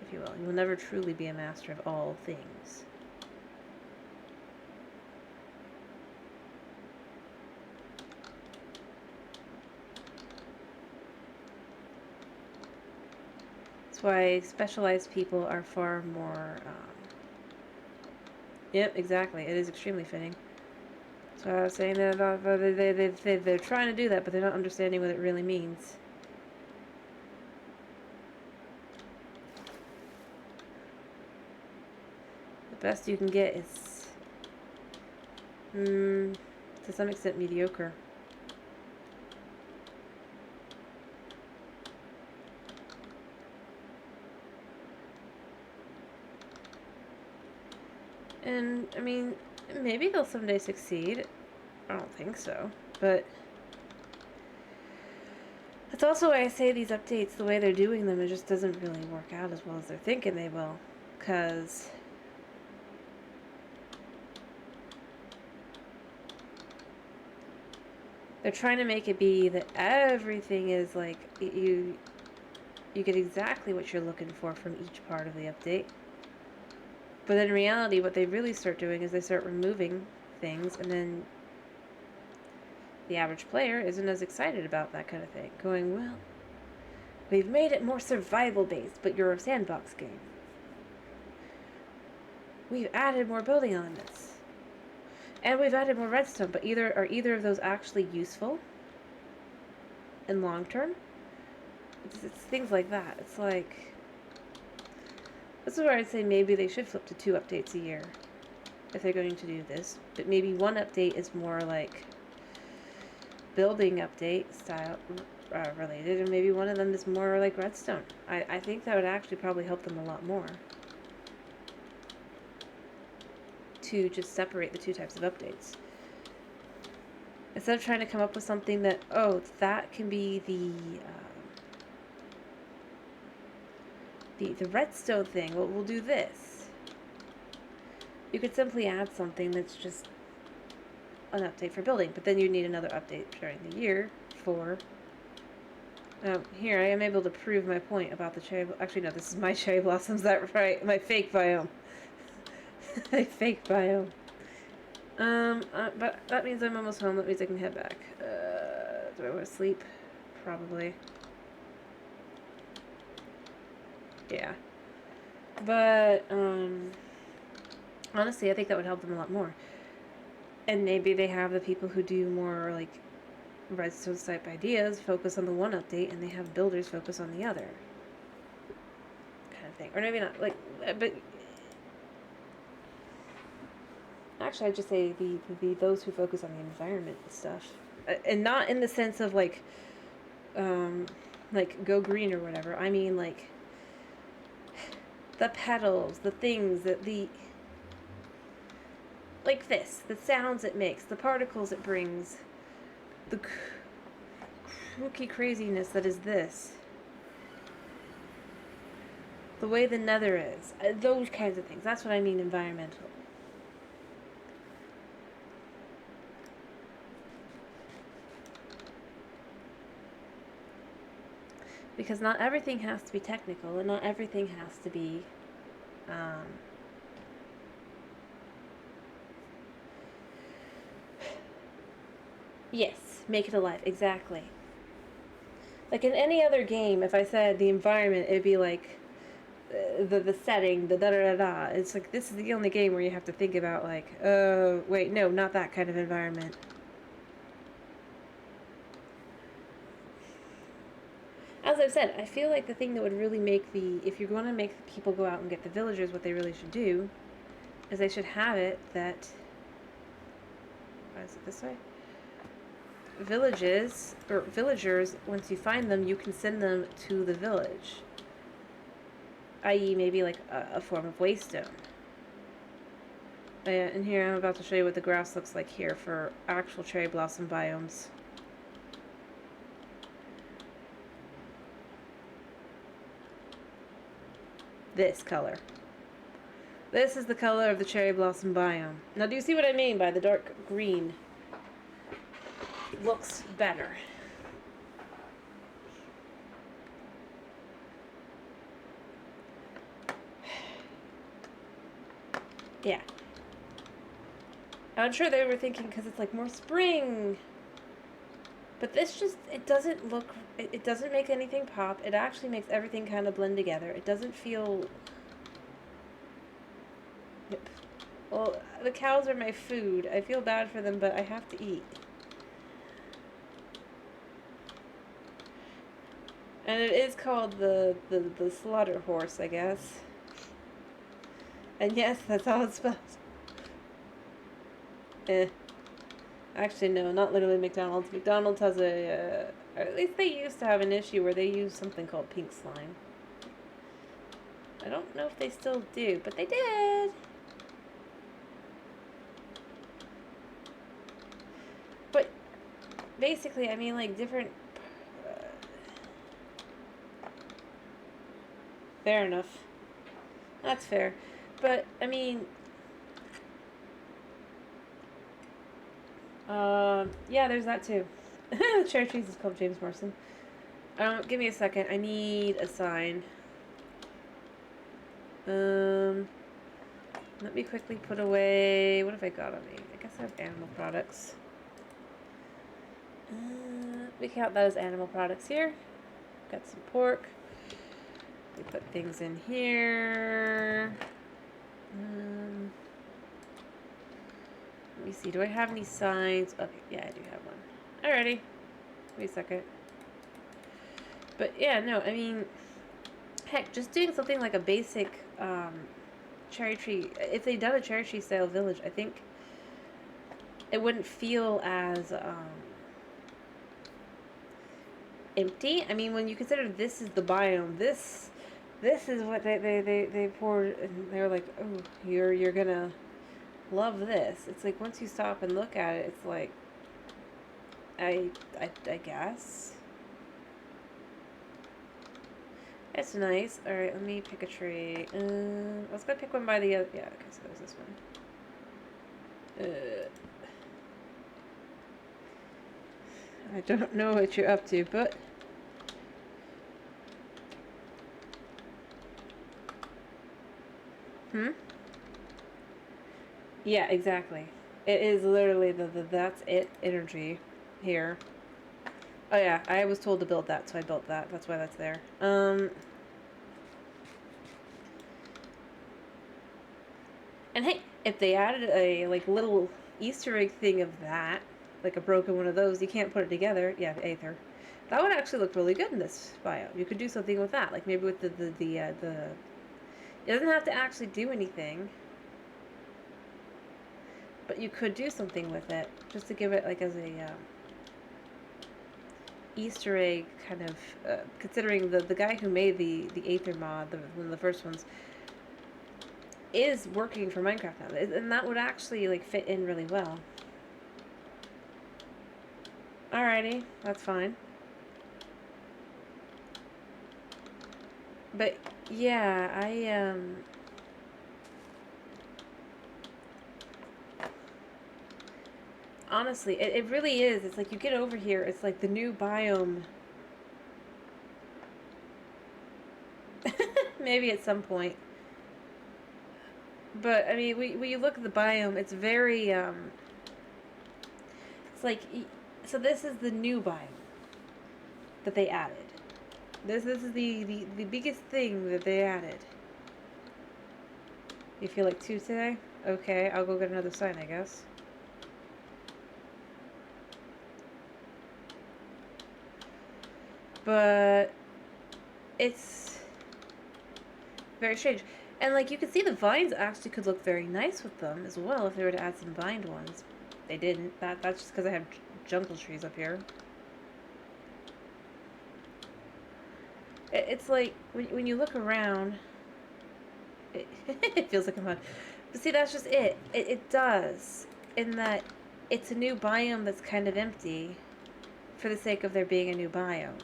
if you will. You will never truly be a master of all things. That's why specialized people are far more, yep, exactly. It is extremely fitting. So I was saying that they're trying to do that, but they're not understanding what it really means. The best you can get is, to some extent, mediocre. And, I mean, maybe they'll someday succeed. I don't think so. But that's also why I say these updates, the way they're doing them, it just doesn't really work out as well as they're thinking they will. Because they're trying to make it be that everything is like, you get exactly what you're looking for from each part of the update. But in reality, what they really start doing is they start removing things, and then the average player isn't as excited about that kind of thing. Going, well, we've made it more survival based, but you're a sandbox game. We've added more building elements. And we've added more redstone, but are either of those actually useful in long term? It's things like that. It's like, this is where I'd say maybe they should flip to 2 updates a year if they're going to do this. But maybe one update is more like building update style related, and maybe one of them is more like redstone. I think that would actually probably help them a lot more to just separate the 2 types of updates. Instead of trying to come up with something that, oh, that can be the redstone thing. Well, we'll do this. You could simply add something that's just an update for building, but then you need another update during the year for... here, I am able to prove my point about the cherry... Actually, no, this is my cherry blossoms, that right? My fake biome. My fake biome. But that means I'm almost home. That means I can head back. Do I want to sleep? Probably. Yeah. But, honestly, I think that would help them a lot more. And maybe they have the people who do more, like, redstone type ideas focus on the one update, and they have builders focus on the other. Kind of thing. Or maybe not, like, but... Actually, I'd just say those who focus on the environment and stuff. And not in the sense of, like go green or whatever. I mean, like, the petals, the things that like this, the sounds it makes, the particles it brings, the kooky craziness that is this. The way the nether is. Those kinds of things. That's what I mean environmental. Because not everything has to be technical, and not everything has to be, yes, make it alive, exactly. Like in any other game, if I said the environment, it'd be like, the setting, the da-da-da-da. It's like, this is the only game where you have to think about, like, wait, no, not that kind of environment. As I've said, I feel like the thing that would really make if you're going to make people go out and get the villagers, what they really should do is they should have it that, is it this way? Villagers, once you find them, you can send them to the village. I.e. maybe like a form of waystone. And here I'm about to show you what the grass looks like here for actual cherry blossom biomes. This color. This is the color of the cherry blossom biome. Now, do you see what I mean by the dark green? Looks better. Yeah. I'm sure they were thinking because it's like more spring. But this just, it doesn't look, it doesn't make anything pop. It actually makes everything kind of blend together. It doesn't feel... Yep. Well, the cows are my food. I feel bad for them, but I have to eat. And it is called the slaughter horse, I guess. And yes, that's how it's spelled. Actually, no, not literally McDonald's. McDonald's has a, or at least they used to have an issue where they used something called pink slime. I don't know if they still do, but they did. But basically, I mean, like, different... fair enough. That's fair. But, I mean... yeah, there's that too. Cherry Trees is called James Morrison. Give me a second. I need a sign. Let me quickly put away... What have I got on me? I guess I have animal products. We count that as animal products here. Got some pork. We put things in here. Let me see. Do I have any signs? Okay, yeah, I do have one. Alrighty. Wait a second. But yeah, no, I mean, heck, just doing something like a basic cherry tree. If they'd done a cherry tree style village, I think it wouldn't feel as empty. I mean, when you consider this is the biome, this is what they poured, and they're like, oh, you're gonna love this. It's like once you stop and look at it, it's like, I guess. It's nice. Alright, let me pick a tree. Let's go pick one by the other. Yeah, okay, so there's this one. I don't know what you're up to, but... Yeah, exactly. It is literally the that's it energy here. Oh yeah, I was told to build that, so I built that. That's why that's there. And hey, if they added a like little Easter egg thing of that, like a broken one of those, you can't put it together. Yeah, the Aether. That would actually look really good in this biome. You could do something with that, like maybe with the it doesn't have to actually do anything, but you could do something with it just to give it like as a Easter egg kind of. Considering the guy who made the Aether mod, one of the first ones, is working for Minecraft now, and that would actually like fit in really well. Alrighty, that's fine. But yeah, honestly, it really is. It's like you get over here, it's like the new biome. Maybe at some point. But, I mean, when you look at the biome, it's very, it's like, so this is the new biome that they added. This is the biggest thing that they added. You feel like 2 today? Okay, I'll go get another sign, I guess. But it's very strange. And like you can see the vines actually could look very nice with them as well if they were to add some vined ones. They didn't. That's just because I have jungle trees up here. It's like when you look around, it feels like I'm on. But see, that's just it. It does. In that it's a new biome that's kind of empty for the sake of there being a new biome.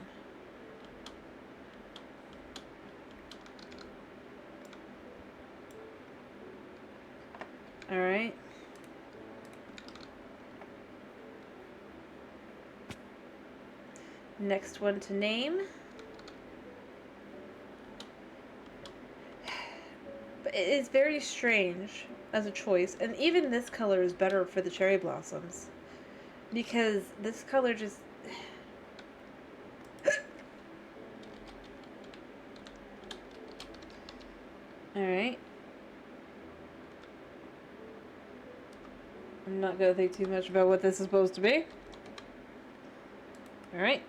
Alright. Next one to name. But it is very strange as a choice. And even this color is better for the cherry blossoms. Because this color just... Alright. I'm not gonna think too much about what this is supposed to be. Alright.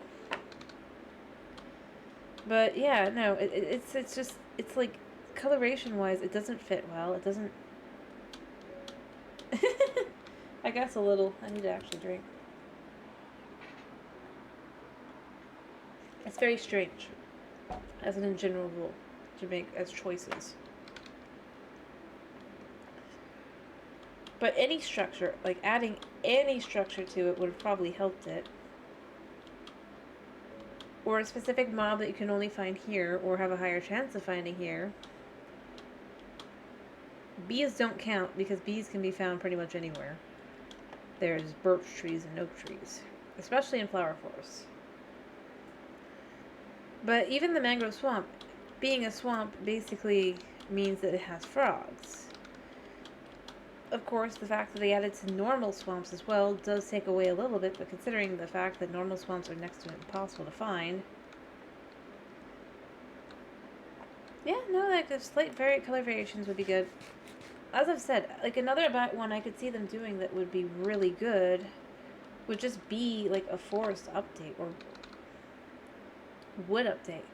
But yeah, no, it's just, it's like, coloration wise, it doesn't fit well. It doesn't... I guess a little. I need to actually drink. It's very strange, as in general rule, to make as choices. But any structure, like adding any structure to it would have probably helped it. Or a specific mob that you can only find here, or have a higher chance of finding here. Bees don't count, because bees can be found pretty much anywhere. There's birch trees and oak trees, especially in flower forests. But even the mangrove swamp, being a swamp basically means that it has frogs. Of course, the fact that they added to normal swamps as well does take away a little bit, but considering the fact that normal swamps are next to impossible to find. Yeah, no, like the slight color variations would be good. As I've said, like another one I could see them doing that would be really good would just be like a forest update or wood update.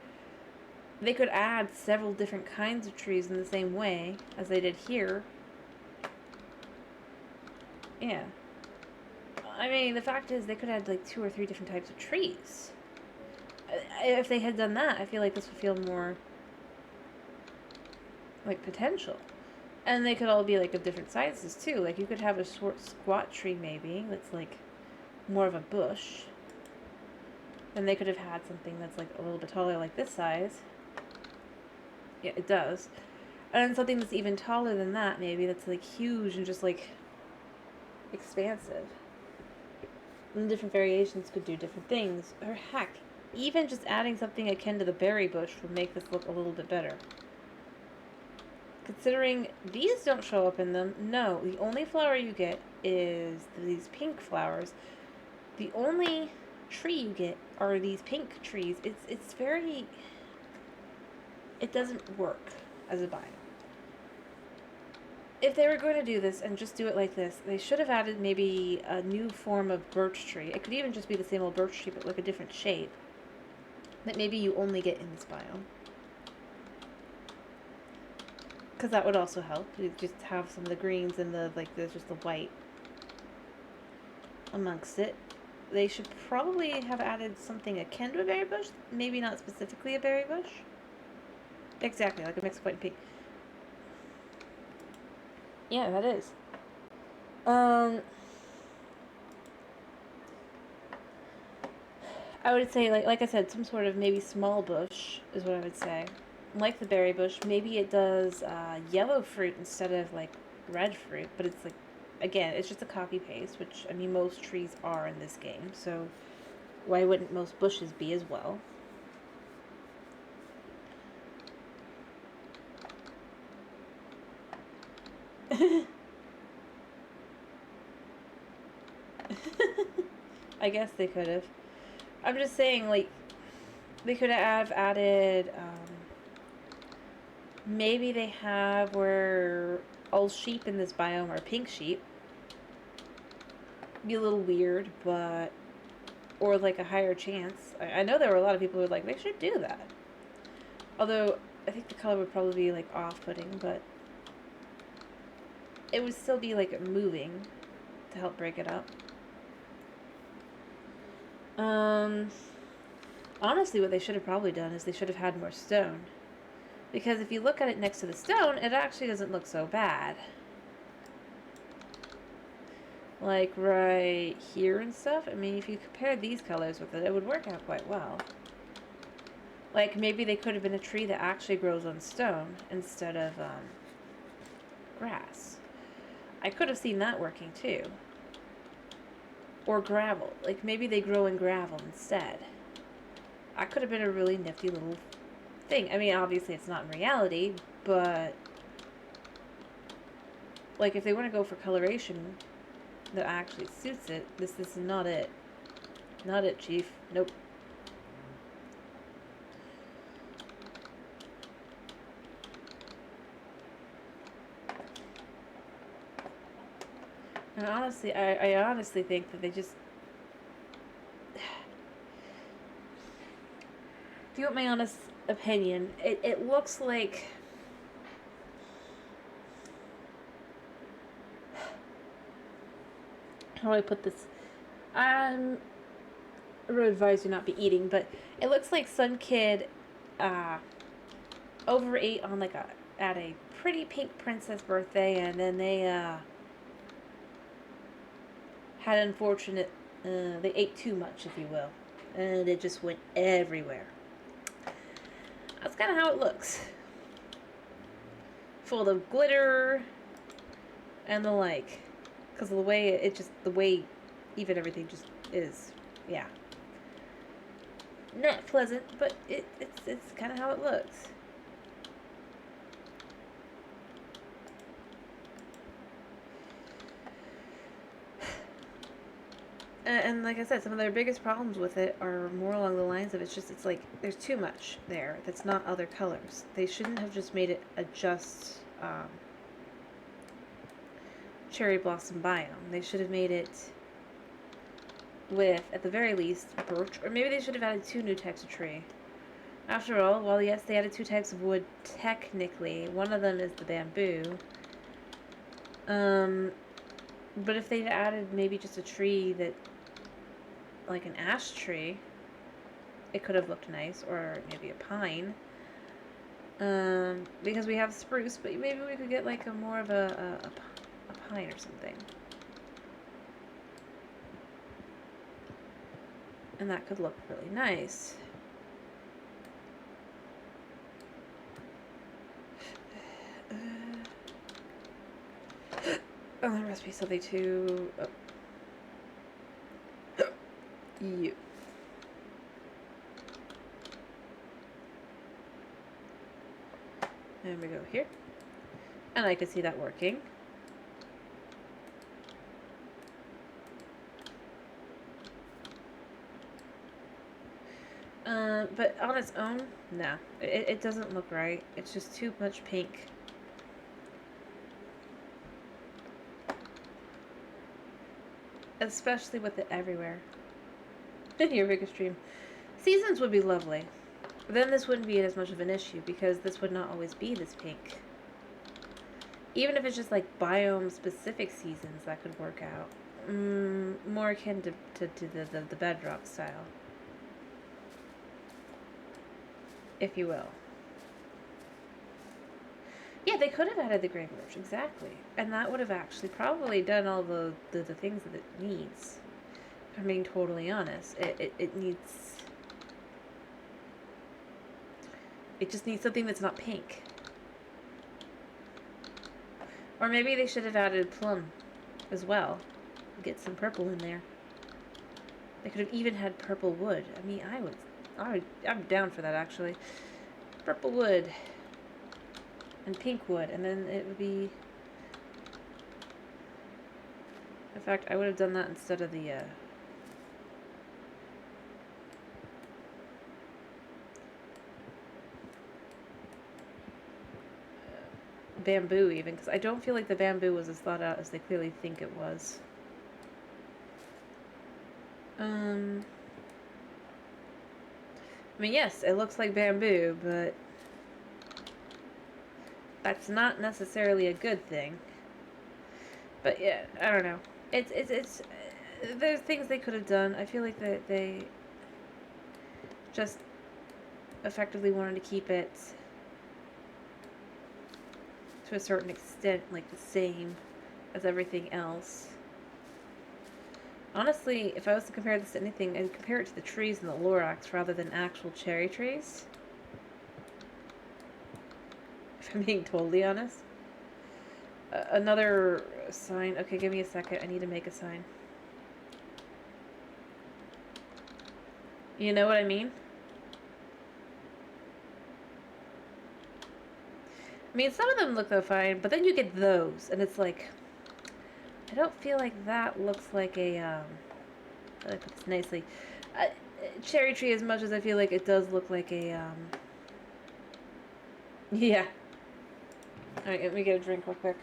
They could add several different kinds of trees in the same way as they did here. Yeah. I mean, the fact is they could add like 2 or 3 different types of trees. If they had done that, I feel like this would feel more like potential. And they could all be like of different sizes too. Like you could have a short squat tree maybe that's like more of a bush. Then they could have had something that's like a little bit taller, like this size. Yeah, it does. And then something that's even taller than that, maybe, that's like huge and just like expansive. And different variations could do different things. Or heck, even just adding something akin to the berry bush would make this look a little bit better. Considering these don't show up in them, no, the only flower you get is these pink flowers. The only tree you get are these pink trees. It's very... It doesn't work as a biome. If they were going to do this and just do it like this, they should have added maybe a new form of birch tree. It could even just be the same old birch tree, but like a different shape. That maybe you only get in this biome. Because that would also help. You just have some of the greens and the, like, there's just the white amongst it. They should probably have added something akin to a berry bush. Maybe not specifically a berry bush. Exactly, like a mixed white and pink. Yeah, that is. I would say, like I said, some sort of maybe small bush is what I would say. Like the berry bush, maybe it does yellow fruit instead of like red fruit, but it's like, again, it's just a copy paste, which I mean most trees are in this game, so why wouldn't most bushes be as well? I guess they could have. I'm just saying, like, they could have added, maybe they have where all sheep in this biome are pink sheep. Be a little weird, but... Or, like, a higher chance. I know there were a lot of people who were like, they should do that. Although, I think the color would probably be, like, off-putting, but... It would still be, like, moving to help break it up. Honestly, what they should have probably done is they should have had more stone. Because if you look at it next to the stone, it actually doesn't look so bad. Like right here and stuff. I mean, if you compare these colors with it, it would work out quite well. Like maybe they could have been a tree that actually grows on stone instead of grass. I could have seen that working too. Or gravel. Like, maybe they grow in gravel instead. That could have been a really nifty little thing. I mean, obviously it's not in reality, but like, if they want to go for coloration that actually suits it, this is not it. Not it, Chief. Nope. And honestly, I honestly think that they just... If you want my honest opinion, it looks like... How do I put this? I would advise you not be eating, but it looks like some kid overate on like at a pretty pink princess birthday, and then they had unfortunate they ate too much, if you will, and it just went everywhere. That's kind of how it looks, full of glitter and the like, because of the way the way even everything just is, yeah, not pleasant, but it's kind of how it looks. And like I said, some of their biggest problems with it are more along the lines of it's like there's too much there that's not other colors. They shouldn't have just made it a just cherry blossom biome. They should have made it with, at the very least, birch, or maybe they should have added 2 new types of tree. After all, while yes, they added 2 types of wood, technically, one of them is the bamboo. But if they'd added maybe just a tree that, like an ash tree, it could have looked nice, or maybe a pine. Because we have spruce, but maybe we could get like a more of a pine or something. And that could look really nice. Oh, there must be something to... Oh. You. And we go here. And I could see that working. But on its own, no. It doesn't look right. It's just too much pink. Especially with it everywhere. Your biggest dream. Seasons would be lovely. Then this wouldn't be as much of an issue, because this would not always be this pink. Even if it's just like biome-specific seasons, that could work out. More akin to the bedrock style. If you will. Yeah, they could have added the gray birch, exactly. And that would have actually probably done all the things that it needs. If I'm being totally honest. It needs... It just needs something that's not pink. Or maybe they should have added plum as well. Get some purple in there. They could have even had purple wood. I mean, I'm down for that, actually. Purple wood. And pink wood. And then it would be... In fact, I would have done that instead of the... bamboo, even. Because I don't feel like the bamboo was as thought out as they clearly think it was. I mean, yes, it looks like bamboo, but that's not necessarily a good thing. But yeah, I don't know. It's there's things they could have done. I feel like that they just effectively wanted to keep it to a certain extent like the same as everything else. Honestly, if I was to compare this to anything, I'd compare it to the trees in the Lorax rather than actual cherry trees. If I'm being totally honest. Another sign. Okay, give me a second. I need to make a sign. You know what I mean? I mean, some of them look fine, but then you get those, and it's like, I don't feel like that looks like a, how do I put this nicely? Cherry tree, as much as I feel like it does look like a, yeah. Alright, let me get a drink real quick.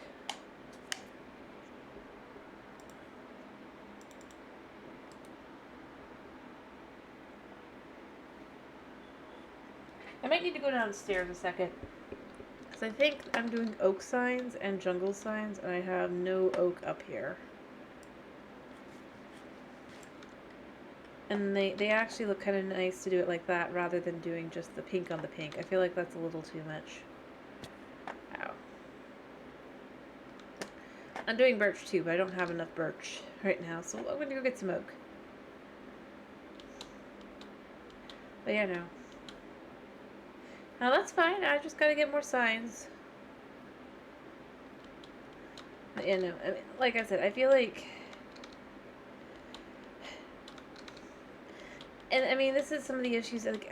I might need to go downstairs a second. Because I think I'm doing oak signs and jungle signs, and I have no oak up here. And they actually look kind of nice to do it like that, rather than doing just the pink on the pink. I feel like that's a little too much. Ow. I'm doing birch too, but I don't have enough birch right now, so I'm going to go get some oak. But yeah, no. Now that's fine, I just gotta get more signs. But yeah, no, I mean, like I said, I feel like... And I mean, this is some of the issues, like...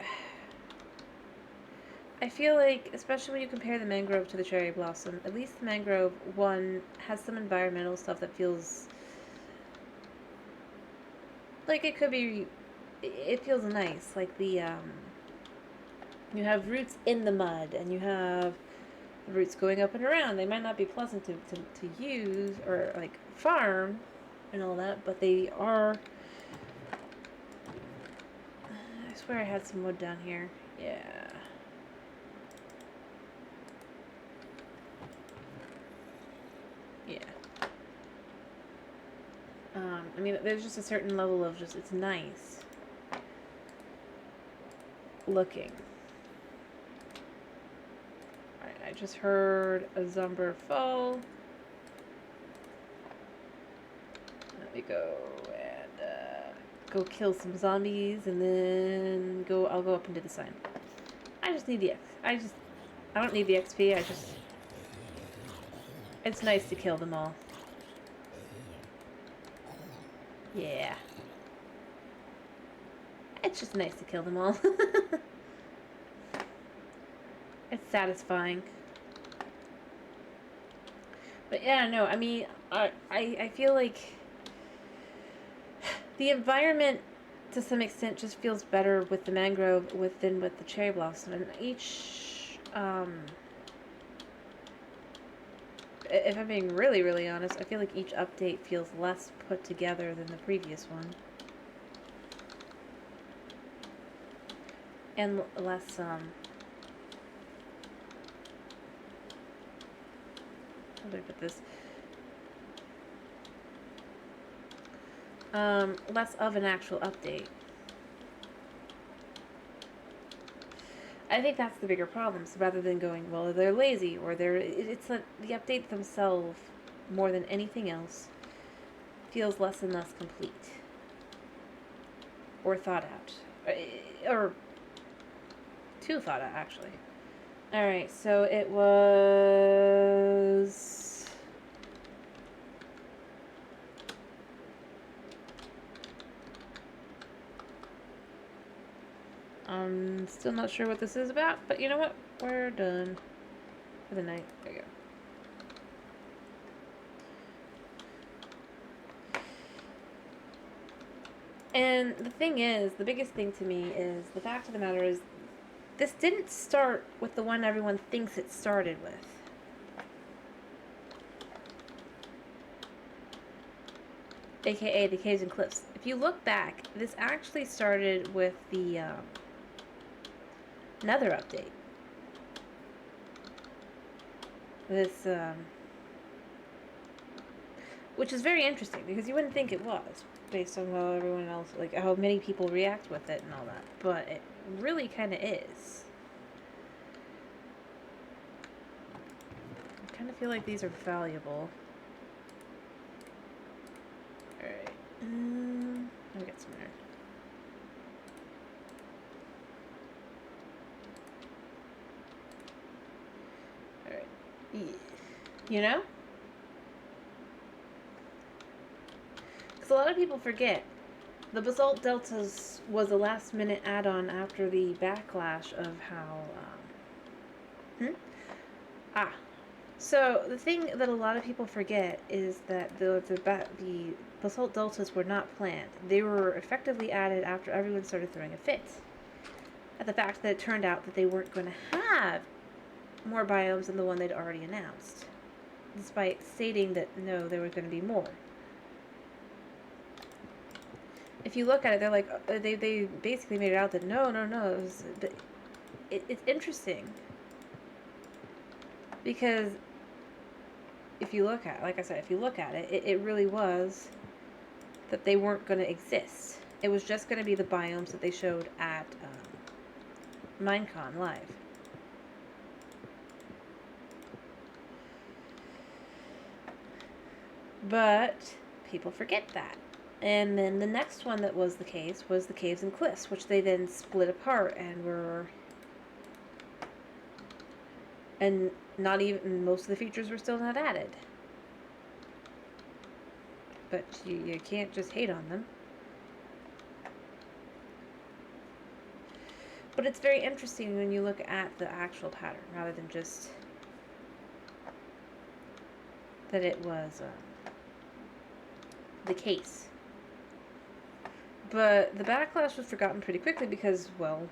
I feel like, especially when you compare the mangrove to the cherry blossom, at least the mangrove, one, has some environmental stuff that feels... like it could be... It feels nice, like the, you have roots in the mud, and you have roots going up and around. They might not be pleasant to use, or, like, farm, and all that, but they are... I swear I had some wood down here. Yeah. Yeah. I mean, there's just a certain level of just, it's nice looking. Alright, I just heard a Zomber fall. Let me go and go kill some zombies, and then I'll go up and do the sign. I just need the X. I don't need the XP, it's nice to kill them all. Yeah. It's just nice to kill them all. It's satisfying. But yeah, no, I mean, I feel like the environment, to some extent, just feels better with the mangrove than with the cherry blossom. And each, if I'm being really, really honest, I feel like each update feels less put together than the previous one. And less, how do I put this? Less of an actual update. I think that's the bigger problem. So rather than going, well, they're lazy, or it's the update themselves, more than anything else, feels less and less complete. Or thought out. Or too thought out, actually. Alright, so it was... I'm still not sure what this is about, but you know what? We're done for the night. There you go. And the thing is, the biggest thing to me is, the fact of the matter is, this didn't start with the one everyone thinks it started with. AKA the Caves and Cliffs. If you look back, this actually started with the Nether update. This, which is very interesting, because you wouldn't think it was, based on how everyone else, like, how many people react with it and all that. But it really kind of is. I kind of feel like these are valuable. Alright. Let me get some there. Alright. Yeah. You know? lot of people forget, the Basalt Deltas was a last-minute add-on after the backlash of how... So, the thing that a lot of people forget is that the Basalt Deltas were not planned. They were effectively added after everyone started throwing a fit at the fact that it turned out that they weren't going to have more biomes than the one they'd already announced, despite stating that, no, there were going to be more. If you look at it, they're like, they basically made it out that no, it's interesting. Because if you look at, like I said, if you look at it, it really was that they weren't going to exist. It was just going to be the biomes that they showed at Minecon Live. But people forget that. And then the next one that was the case was the Caves and Cliffs, which they then split apart and were... And not even... most of the features were still not added. But you can't just hate on them. But it's very interesting when you look at the actual pattern, rather than just... that it was the case. But the backlash was forgotten pretty quickly because, well,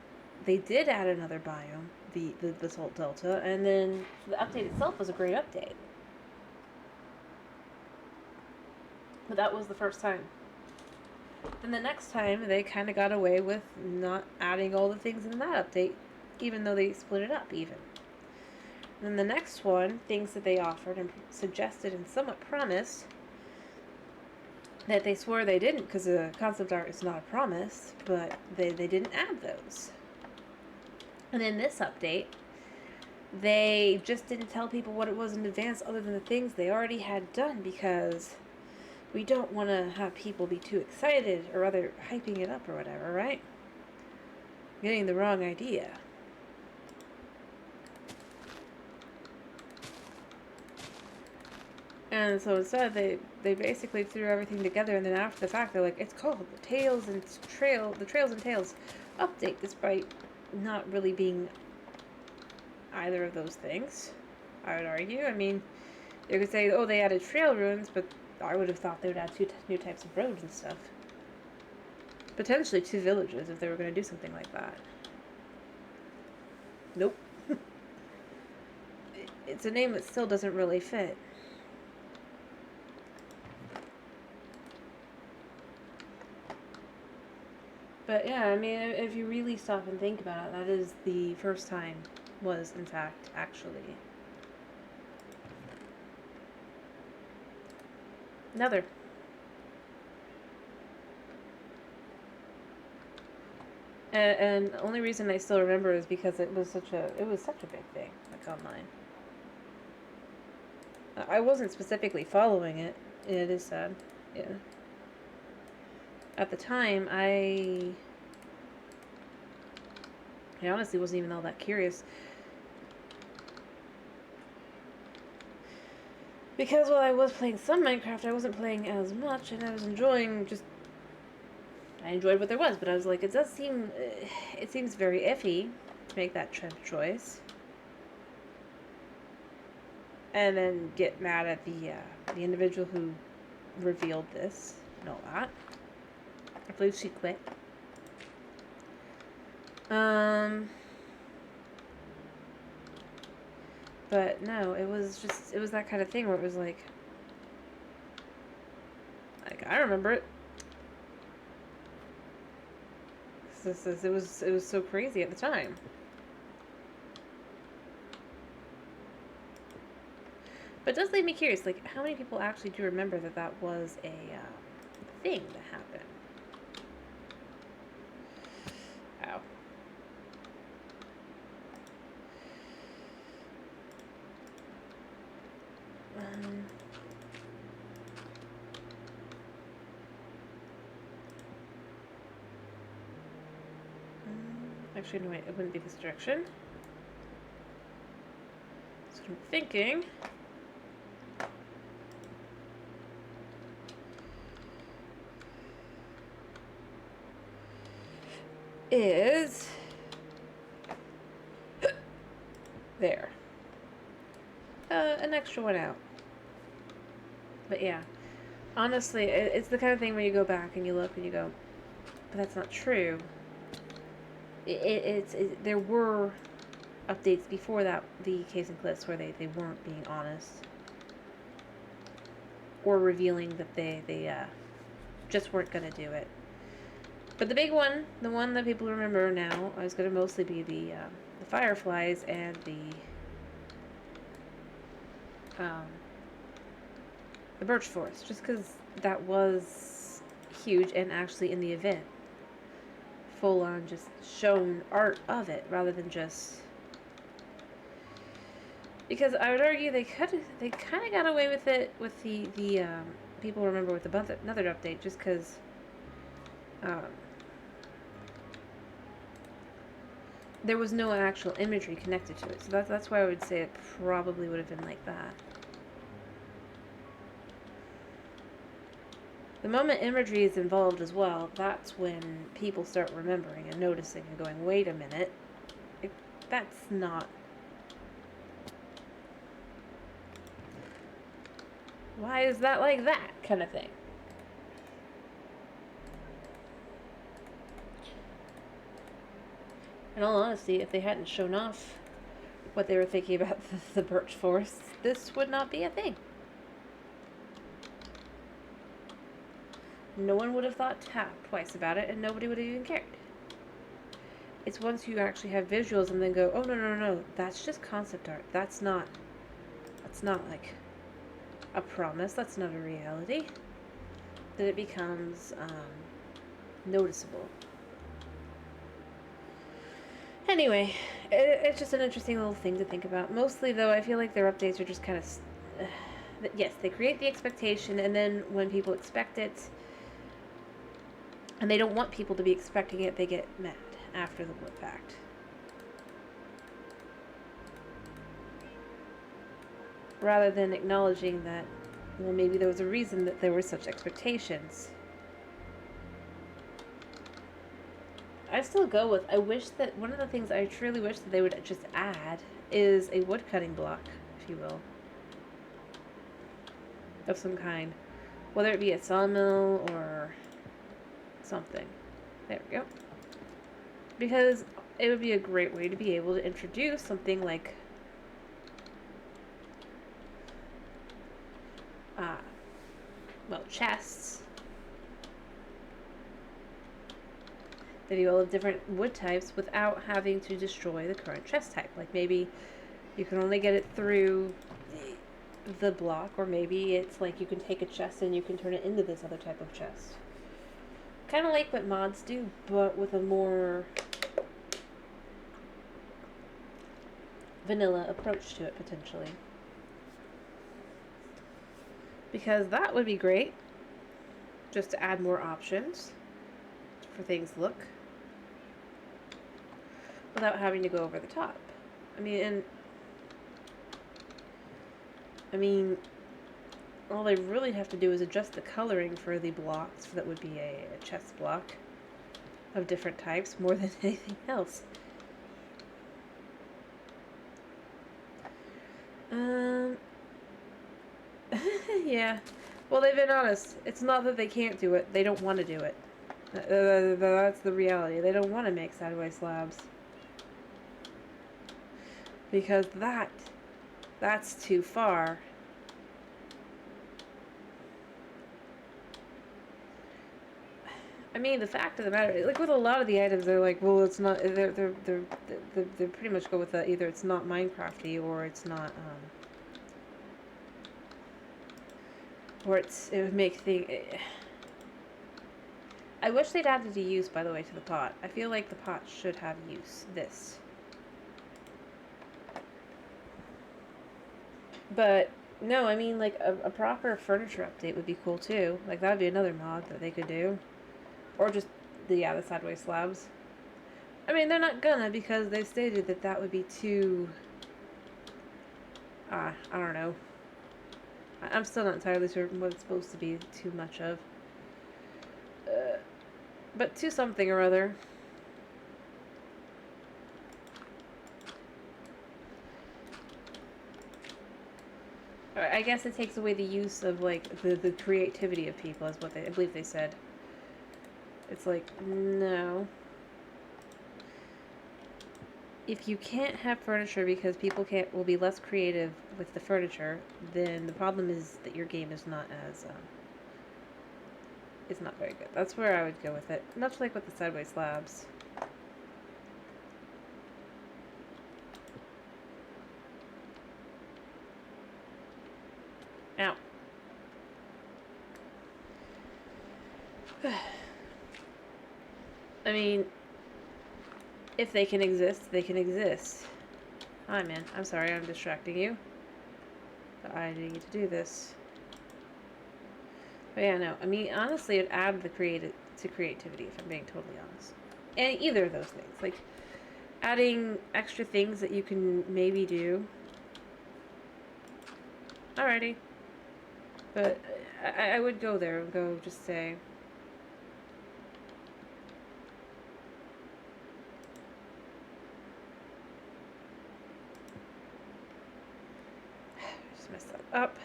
they did add another biome, the Basalt Delta, and then the update itself was a great update. But that was the first time. Then the next time, they kind of got away with not adding all the things in that update, even though they split it up even. Then the next one, things that they offered and suggested and somewhat promised, that they swore they didn't because the concept art is not a promise, but they didn't add those. And in this update, they just didn't tell people what it was in advance other than the things they already had done, because we don't want to have people be too excited or rather hyping it up or whatever, right? Getting the wrong idea. And so instead, they basically threw everything together, and then after the fact, they're like, it's called the Trails and Tales update, despite not really being either of those things, I would argue. I mean, you could say, oh, they added trail ruins, but I would have thought they would add two new types of roads and stuff. Potentially 2 villages if they were going to do something like that. Nope. It's a name that still doesn't really fit. But yeah, I mean, if you really stop and think about it, that is the first time was, in fact, actually another. And the only reason I still remember is because it was such a big thing, like online. I wasn't specifically following it. It is sad. Yeah. At the time, I honestly wasn't even all that curious. Because while I was playing some Minecraft, I wasn't playing as much, and I was enjoying I enjoyed what there was, but I was like, it seems very iffy to make that choice. And then get mad at the individual who revealed this and all that. I believe she quit. But no, it was that kind of thing where it was like I remember it. It was so crazy at the time. But it does leave me curious, like, how many people actually do remember that was a thing that happened? Ow. Actually, no, wait, it wouldn't be this direction. So I'm thinking. is there. An extra one out. But yeah, honestly, it's the kind of thing where you go back and you look and you go, but that's not true. There were updates before that, the Case and Cliffs, where they weren't being honest or revealing that they just weren't going to do it. But the big one, the one that people remember now, is going to mostly be the Fireflies and the Birch Forest, just because that was huge and actually in the event, full on just shown art of it rather than just. Because I would argue they kind of got away with it with the people remember with the another update, just because there was no actual imagery connected to it. So that's why I would say it probably would have been like that. The moment imagery is involved as well, that's when people start remembering and noticing and going, wait a minute, that's not. Why is that like that kind of thing? In all honesty, if they hadn't shown off what they were thinking about the Birch Forest, this would not be a thing. No one would have thought twice about it, and nobody would have even cared. It's once you actually have visuals and then go, oh, no, that's just concept art. That's not like a promise. That's not a reality. That it becomes noticeable. Anyway, it's just an interesting little thing to think about. Mostly, though, I feel like their updates are just kind of. Yes, they create the expectation, and then when people expect it, and they don't want people to be expecting it, they get mad after the fact. Rather than acknowledging that, well, maybe there was a reason that there were such expectations. I still go with, I wish that, one of the things I truly wish that they would just add is a woodcutting block, if you will. Of some kind. Whether it be a sawmill or something. There we go. Because it would be a great way to be able to introduce something like chests that do all of different wood types without having to destroy the current chest type. Like maybe you can only get it through the block, or maybe it's like you can take a chest and you can turn it into this other type of chest. Kind of like what mods do, but with a more vanilla approach to it, potentially. Because that would be great, just to add more options for things to look, without having to go over the top. All they really have to do is adjust the coloring for the blocks. That would be a chest block of different types more than anything else. Yeah. Well, they've been honest. It's not that they can't do it. They don't want to do it. That's the reality. They don't want to make sideways slabs. Because that's too far. The fact of the matter, like with a lot of the items, they're like, well, it's not. They pretty much go with that. Either it's not Minecrafty, or it's not. Or it would make things. I wish they'd added a use, by the way, to the pot. I feel like the pot should have use. This. But no, like a proper furniture update would be cool too. Like that would be another mod that they could do. Or just the sideways slabs. They're not gonna, because they stated that would be too. I don't know. I'm still not entirely certain what it's supposed to be too much of. But to something or other. I guess it takes away the use of, like, the creativity of people, is what I believe they said. It's like, no. If you can't have furniture because people will be less creative with the furniture, then the problem is that your game is not as, it's not very good. That's where I would go with it. Much like with the sideways slabs. Ow. I mean, if they can exist, they can exist. Hi, man. I'm sorry I'm distracting you. But I need to do this. But yeah, no. I mean, honestly, it added the creativity, if I'm being totally honest. And either of those things. Like, adding extra things that you can maybe do. Alrighty. But I would go there and go just say... Just messed that up.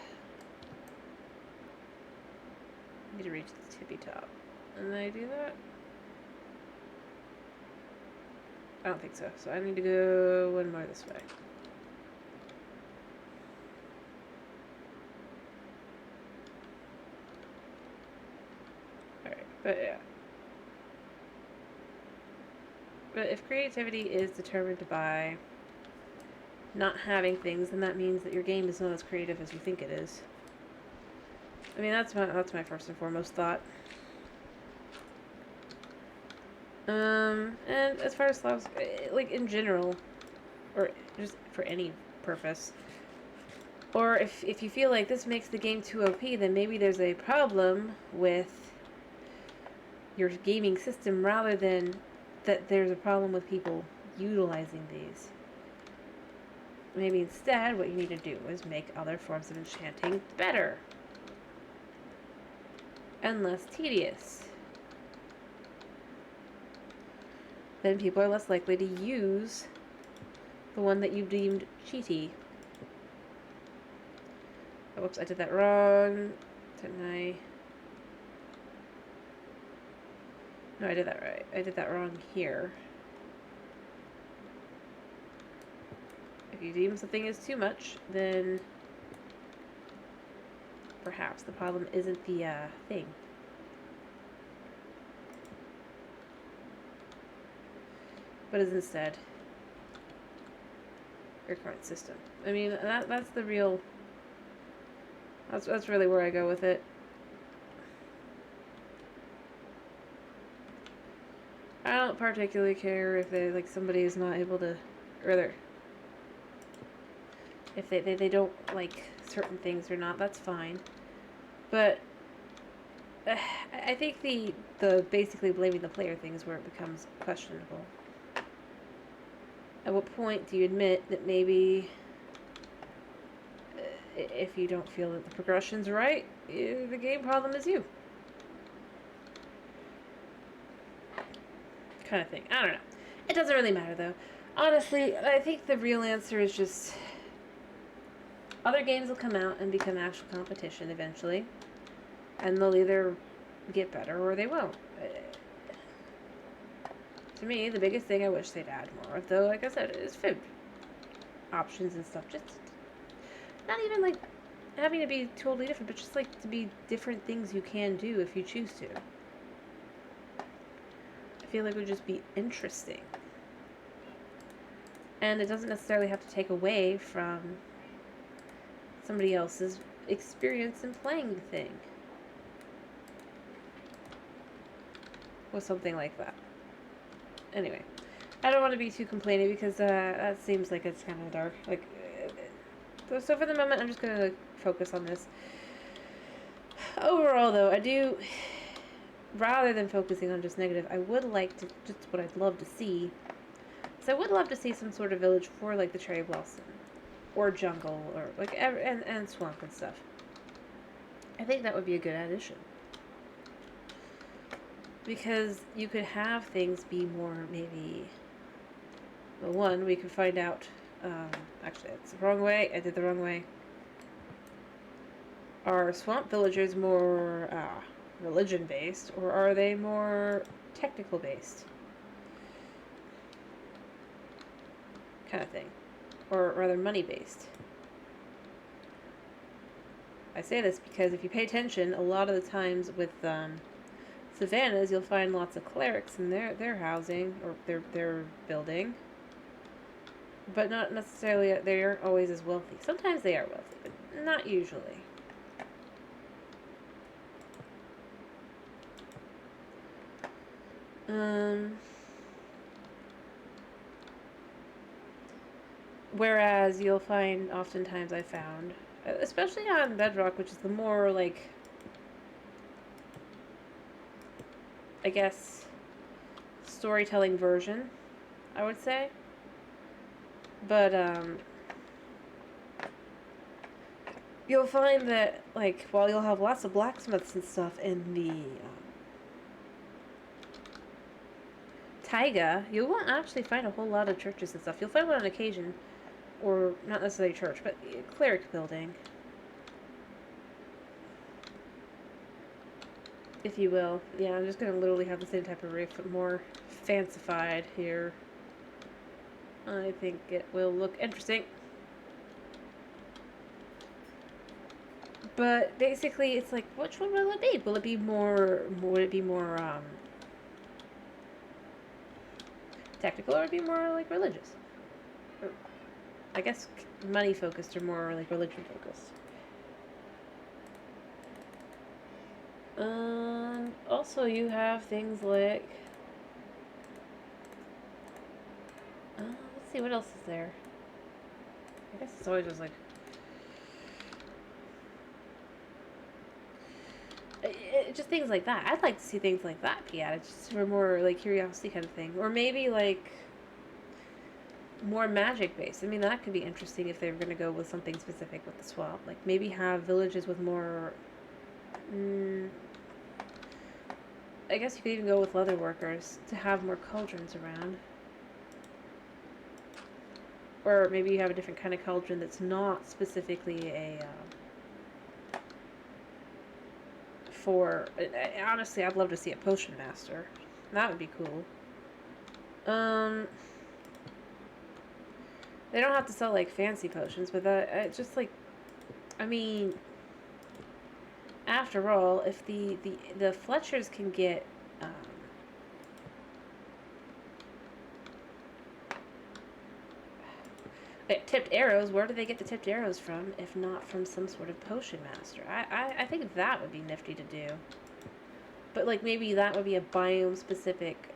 I need to reach the tippy top. And then I do that? I don't think so. So I need to go one more this way. Alright, but yeah. But if creativity is determined by not having things, then that means that your game is not as creative as you think it is. I mean, that's my first and foremost thought. And as far as slabs, like in general, or just for any purpose, or if you feel like this makes the game too OP, then maybe there's a problem with your gaming system rather than that there's a problem with people utilizing these. Maybe instead what you need to do is make other forms of enchanting better and less tedious. Then people are less likely to use the one that you deemed cheaty. Oh, whoops, I did that wrong. Didn't I? No, I did that right. I did that wrong here. If you deem something as too much, then perhaps the problem isn't the thing. But is instead your current system. I mean, that's the real... That's really where I go with it. I don't particularly care if somebody is not able to... Or if they don't like certain things or not, that's fine. But I think the basically blaming the player thing is where it becomes questionable. At what point do you admit that maybe if you don't feel that the progression's right, the game problem is you? Kind of thing. I don't know. It doesn't really matter though. Honestly, I think the real answer is just other games will come out and become actual competition eventually, and they'll either get better or they won't. To me, the biggest thing I wish they'd add more of, though, like I said, is food options and stuff. Just not even like having to be totally different, but just like to be different things you can do if you choose to. I feel like it would just be interesting, and it doesn't necessarily have to take away from somebody else's experience in playing the thing with something like that. Anyway, I don't want to be too complaining because that seems like it's kind of dark. Like, so for the moment, I'm just going to focus on this. Overall, though, I do, rather than focusing on just negative, I would like to, just what I'd love to see, so I would love to see some sort of village for, like, the cherry blossom, or jungle, or, like, and swamp and stuff. I think that would be a good addition. Because you could have things be more, maybe... Well, one, we could find out... actually, that's the wrong way. I did the wrong way. Are swamp villagers more religion based, or are they more technical based? Kind of thing. Or rather, money based. I say this because if you pay attention, a lot of the times with savannas, you'll find lots of clerics in their housing or their building, but not necessarily. They aren't always as wealthy. Sometimes they are wealthy, but not usually. Whereas you'll find, oftentimes I found, especially on Bedrock, which is the more like, I guess, storytelling version, I would say. But you'll find that, like, while you'll have lots of blacksmiths and stuff in the taiga, you won't actually find a whole lot of churches and stuff. You'll find one on occasion, or not necessarily church, but cleric building, if you will. Yeah, I'm just gonna literally have the same type of roof, but more fancified here. I think it will look interesting. But basically, it's like, which one will it be? Will it be more? Would it be more technical, or would it be more like religious? Or, I guess money focused or more like religion focused. Also, you have things like. Let's see, what else is there? I guess it's always just like. Just things like that. I'd like to see things like that be added, just for more like curiosity kind of thing, or maybe like more magic based. I mean, that could be interesting if they were going to go with something specific with the swamp. Like maybe have villages with more. I guess you could even go with leather workers to have more cauldrons around. Or maybe you have a different kind of cauldron that's not specifically a. Honestly, I'd love to see a potion master. That would be cool. They don't have to sell like fancy potions, but that just like, I mean, after all, if the Fletchers can get tipped arrows, where do they get the tipped arrows from if not from some sort of potion master? I think that would be nifty to do. But like maybe that would be a biome specific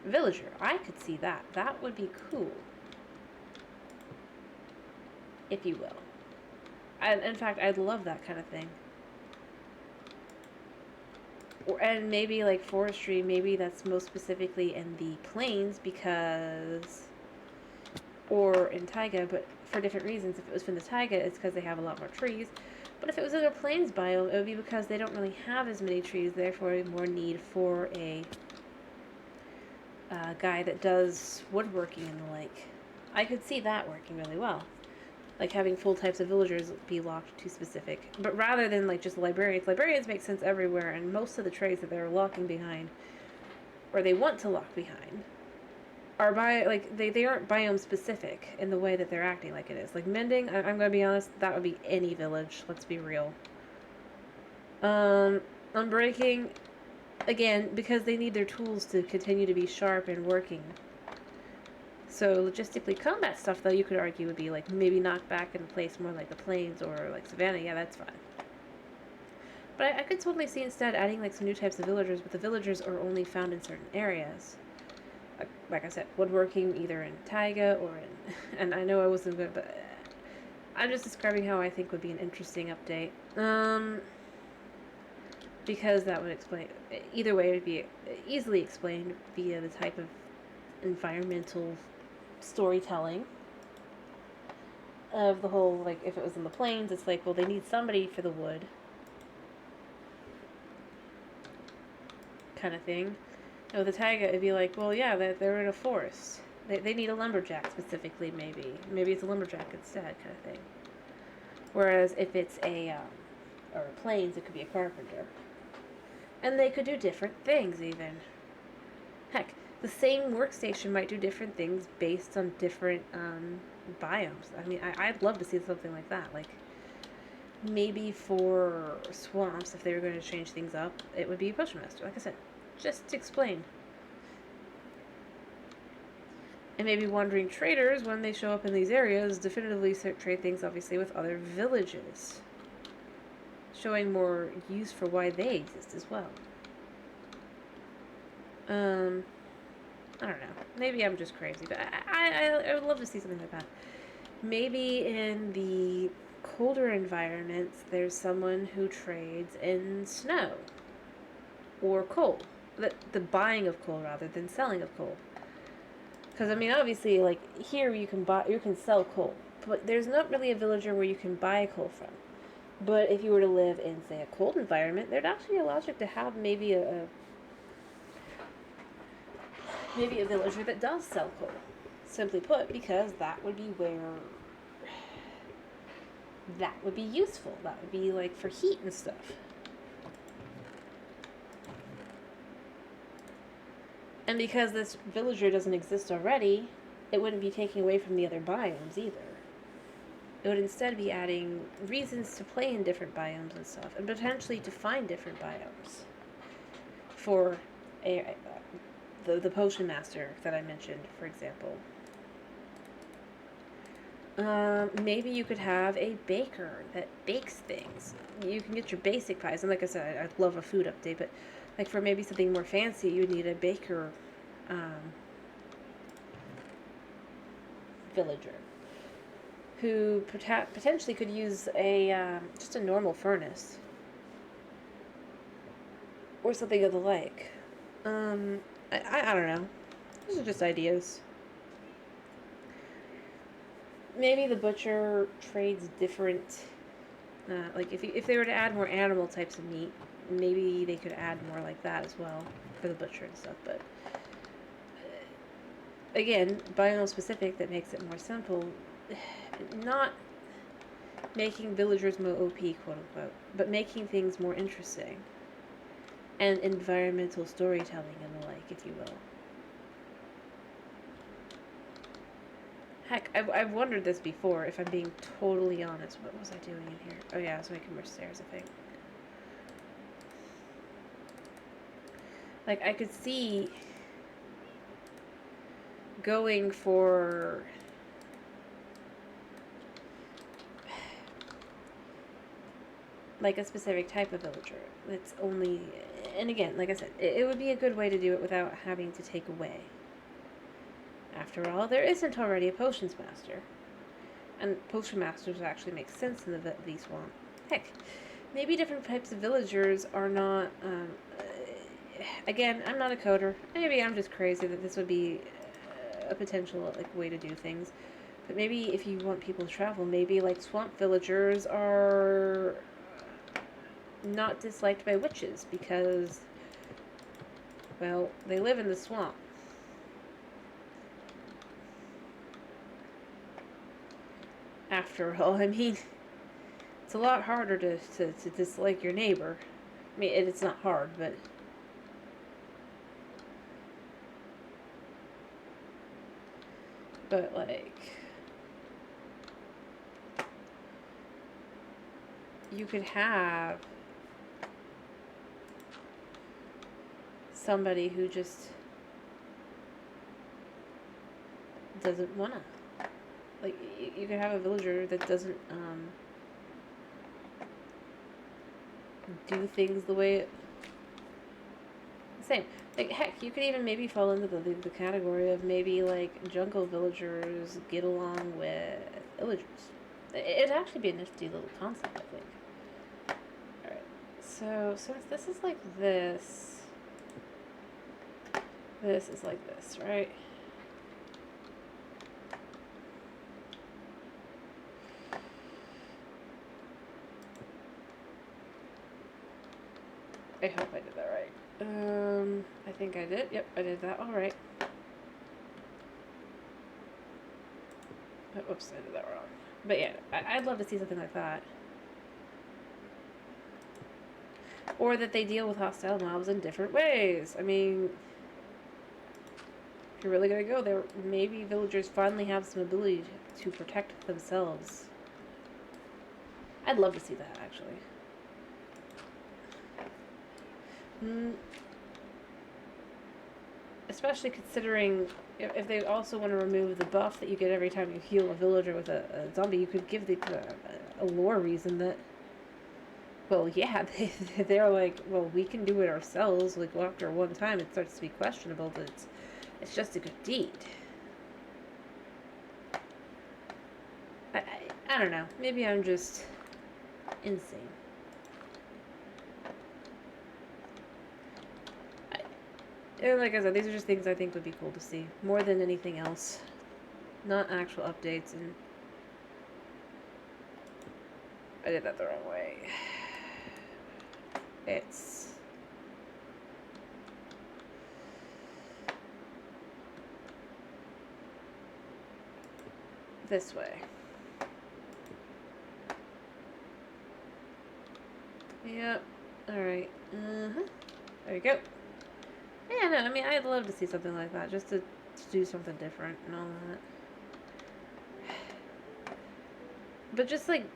villager. I could see that. That would be cool. If you will. In fact, I'd love that kind of thing. And maybe like forestry, maybe that's most specifically in the plains because, or in taiga, but for different reasons. If it was from the taiga, it's because they have a lot more trees. But if it was in a plains biome, it would be because they don't really have as many trees, therefore more need for a guy that does woodworking and the like. I could see that working really well. Like having full types of villagers be locked to specific. But rather than like just librarians make sense everywhere, and most of the trades that they're locking behind, or they want to lock behind, are they aren't biome specific in the way that they're acting like it is. Like mending, I'm gonna be honest, that would be any village, let's be real. Unbreaking, again, because they need their tools to continue to be sharp and working. So logistically, combat stuff, though, you could argue would be like maybe knocked back in place more like the plains or like savannah. Yeah, that's fine. But I could totally see instead adding like some new types of villagers, but the villagers are only found in certain areas. Like I said, woodworking either in taiga or in, and I know I wasn't good, but I'm just describing how I think would be an interesting update. Because that would explain, either way, it would be easily explained via the type of environmental storytelling of the whole, like, if it was in the plains, it's like, well, they need somebody for the wood kind of thing. And with the taiga, it'd be like, well, yeah, they're in a forest. They need a lumberjack specifically, maybe. Maybe it's a lumberjack instead, kind of thing. Whereas if it's or planes, it could be a carpenter. And they could do different things, even. Heck, the same workstation might do different things based on different biomes. I mean, I'd love to see something like that. Like, maybe for swamps, if they were going to change things up, it would be a potion master. Like I said, just to explain. And maybe wandering traders, when they show up in these areas, definitively trade things, obviously, with other villages. Showing more use for why they exist as well. I don't know. Maybe I'm just crazy, but I would love to see something like that. Maybe in the colder environments, there's someone who trades in snow or coal. The buying of coal rather than selling of coal. Because I mean, obviously, like here you can sell coal, but there's not really a villager where you can buy coal from. But if you were to live in, say, a cold environment, there'd actually be a logic to have maybe a villager that does sell coal. Simply put, because that would be where that would be useful. That would be like for heat and stuff. And because this villager doesn't exist already, it wouldn't be taking away from the other biomes either. It would instead be adding reasons to play in different biomes and stuff, and potentially to find different biomes for the potion master that I mentioned, for example. Maybe you could have a baker that bakes things. You can get your basic pies, and like I said, I'd love a food update, but like for maybe something more fancy, you would need a baker villager who potentially could use a just a normal furnace or something of the like. I don't know. These are just ideas. Maybe the butcher trades different. Like if they were to add more animal types of meat, maybe they could add more like that as well for the butcher and stuff. But again, biome specific, that makes it more simple. Not making villagers more OP, quote unquote, but making things more interesting and environmental storytelling and the like, if you will. Heck, I've wondered this before, if I'm being totally honest. What was I doing in here? Oh yeah, I was making more stairs, I think. Like, I could see going for like a specific type of villager that's only, and again, like I said, it would be a good way to do it without having to take away. After all, there isn't already a potions master, and potion masters actually make sense in the swamp. Heck, maybe different types of villagers are not. Again, I'm not a coder. Maybe I'm just crazy that this would be a potential like way to do things. But maybe if you want people to travel, maybe like swamp villagers are not disliked by witches because, well, they live in the swamp. After all, I mean, it's a lot harder to dislike your neighbor. I mean, it's not hard, but like, you could have somebody who just doesn't wanna. Like, you could have a villager that doesn't do things the way it... Same. Like, heck, you could even maybe fall into the category of maybe, like, jungle villagers get along with villagers. It'd actually be a nifty little concept, I think. Alright, so since this is like this is like this, right? I hope I did that right. I think I did. Yep, I did that all right. Oops, I did that wrong. But yeah, I'd love to see something like that. Or that they deal with hostile mobs in different ways. I mean, if you're really gonna go there, maybe villagers finally have some ability to protect themselves. I'd love to see that, actually. Especially considering if they also want to remove the buff that you get every time you heal a villager with a zombie, you could give a lore reason that, well, yeah, they're like, well, we can do it ourselves. Like, well, after one time, it starts to be questionable that it's just a good deed. I don't know. Maybe I'm just insane. And like I said, these are just things I think would be cool to see. More than anything else. Not actual updates, and I did that the wrong way. It's this way. Yep. Alright. Uh-huh. There you go. Yeah, no, I mean, I'd love to see something like that, just to do something different and all that. But just, like,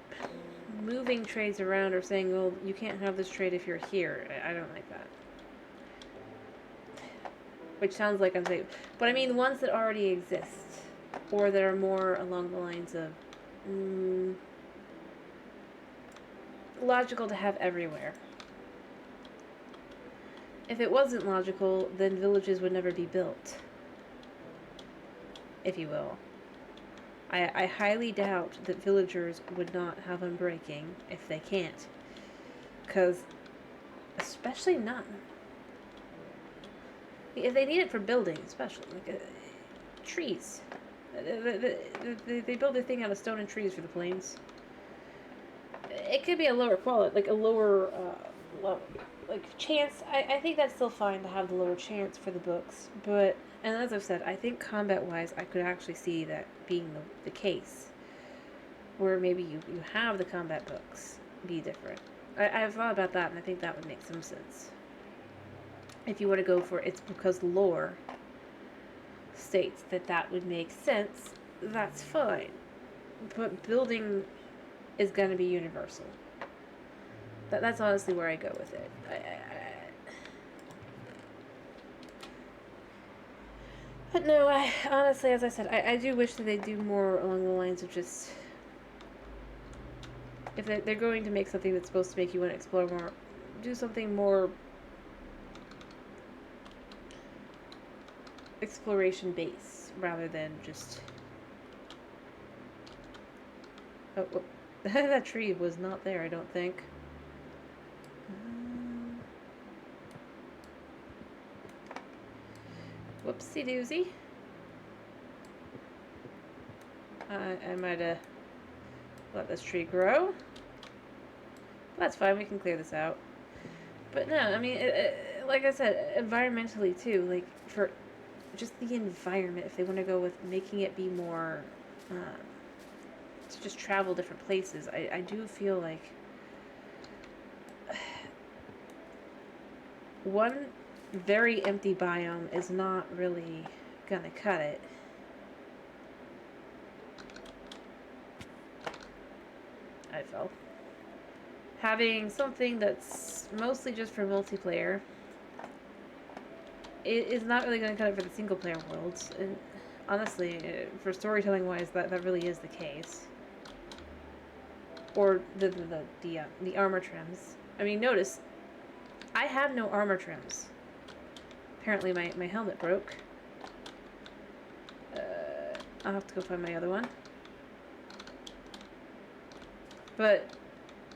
moving trades around or saying, well, you can't have this trade if you're here, I don't like that. Which sounds like I'm saying, but I mean ones that already exist, or that are more along the lines of, logical to have everywhere. If it wasn't logical, then villages would never be built. If you will. I highly doubt that villagers would not have unbreaking if they can't. Because, especially not... If they need it for building, especially. Like, trees. They build their thing out of stone and trees for the plains. It could be a lower quality, like a lower... like chance. I think that's still fine to have the lower chance for the books, but, and as I've said, I think combat wise I could actually see that being the case, where maybe you have the combat books be different. I've thought about that, and I think that would make some sense. If you were to go for it's because lore states that would make sense, that's fine, but building is going to be universal. That's honestly where I go with it. But no, honestly, as I said, I do wish that they do more along the lines of just... If they're going to make something that's supposed to make you want to explore more, do something more exploration based rather than just... Oh, that tree was not there, I don't think. Whoopsie doozy. I might have let this tree grow. That's fine, we can clear this out. But no, I mean, like I said, environmentally too, like, for just the environment, if they want to go with making it be more, to just travel different places, I do feel like one very empty biome is not really gonna cut it. I felt. Having something that's mostly just for multiplayer is not really gonna cut it for the single player worlds. And honestly, for storytelling wise, that really is the case. Or the armor trims. I mean, notice, I have no armor trims. Apparently my helmet broke. I'll have to go find my other one. But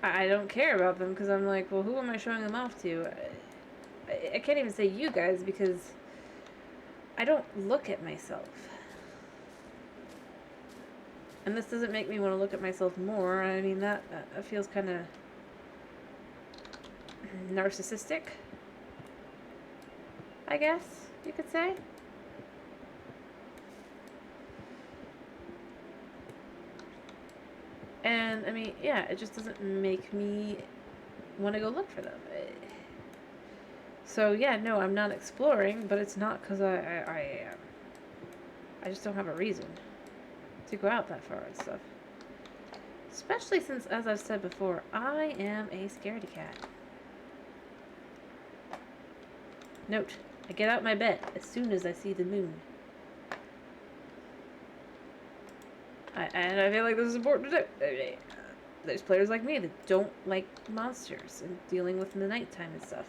I don't care about them because I'm like, well, who am I showing them off to? I can't even say you guys because I don't look at myself. And this doesn't make me want to look at myself more. I mean, that feels kind of narcissistic, I guess you could say. And, I mean, yeah, it just doesn't make me want to go look for them. So, yeah, no, I'm not exploring, but it's not because I just don't have a reason to go out that far and stuff. Especially since, as I've said before, I am a scaredy cat. Note, I get out my bed as soon as I see the moon. And I feel like this is important to do. There's players like me that don't like monsters and dealing with in the nighttime and stuff.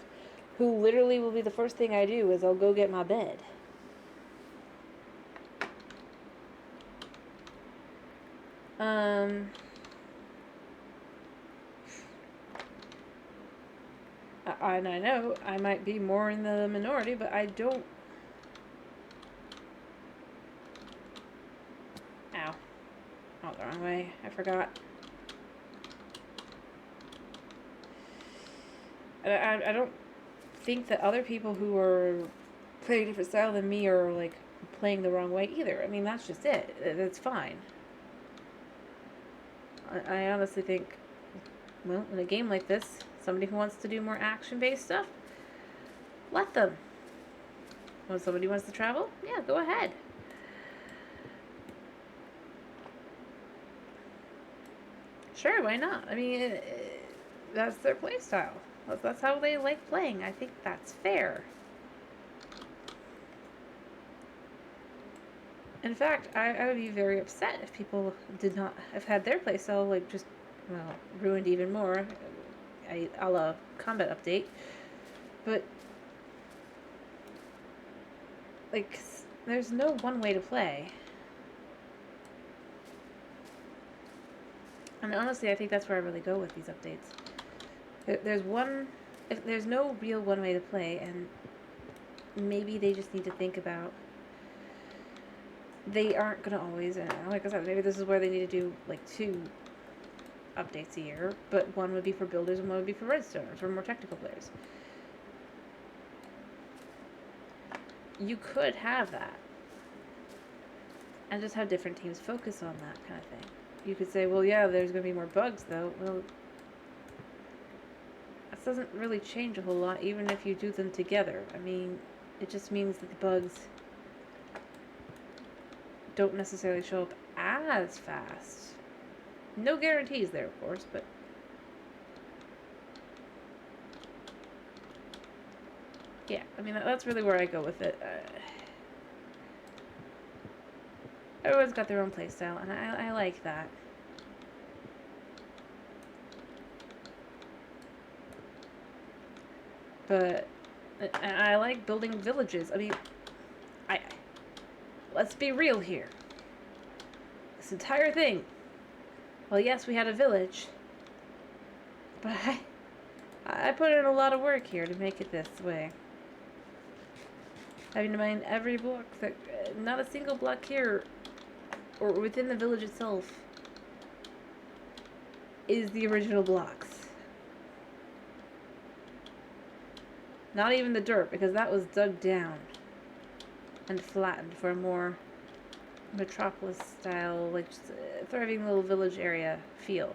Who literally will be the first thing I do is I'll go get my bed. And I know I might be more in the minority, but I don't... Ow. Oh, the wrong way. I forgot. I don't think that other people who are playing a different style than me are, like, playing the wrong way either. I mean, that's just it. That's fine. I honestly think, well, in a game like this, somebody who wants to do more action-based stuff, let them. When somebody wants to travel, yeah, go ahead. Sure, why not? I mean, that's their play style. That's how they like playing. I think that's fair. In fact, I would be very upset if people did not have had their playstyle, like, just, well, ruined even more, a la combat update. But, like, there's no one way to play. And honestly, I think that's where I really go with these updates. There's no real one way to play, and maybe they just need to think about, they aren't going to always, like I said, maybe this is where they need to do, like, 2 updates a year, but one would be for builders and one would be for redstoners, or more technical players. You could have that, and just have different teams focus on that kind of thing. You could say, well, yeah, there's going to be more bugs, though. Well, that doesn't really change a whole lot, even if you do them together. I mean, it just means that the bugs don't necessarily show up as fast. No guarantees there, of course, but... yeah, I mean, that's really where I go with it. Everyone's got their own playstyle, and I like that. But I like building villages. I mean, let's be real here. This entire thing, well, yes, we had a village, but I put in a lot of work here to make it this way. Having to mine every block, that not a single block here, or within the village itself, is the original blocks. Not even the dirt, because that was dug down and flattened for a more metropolis style, like, just a thriving little village area feel.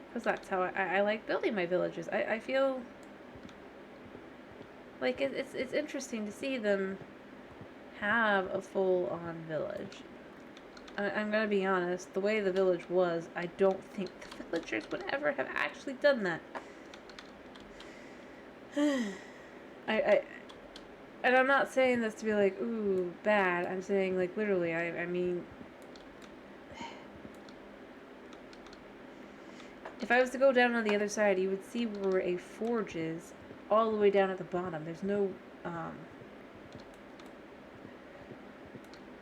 Because that's how I like building my villages. I feel like it's interesting to see them have a full-on village. I'm gonna be honest, the way the village was, I don't think the villagers would ever have actually done that. And I'm not saying this to be like, ooh, bad. I'm saying, like, literally, I mean, if I was to go down on the other side, you would see where a forge is all the way down at the bottom. There's no,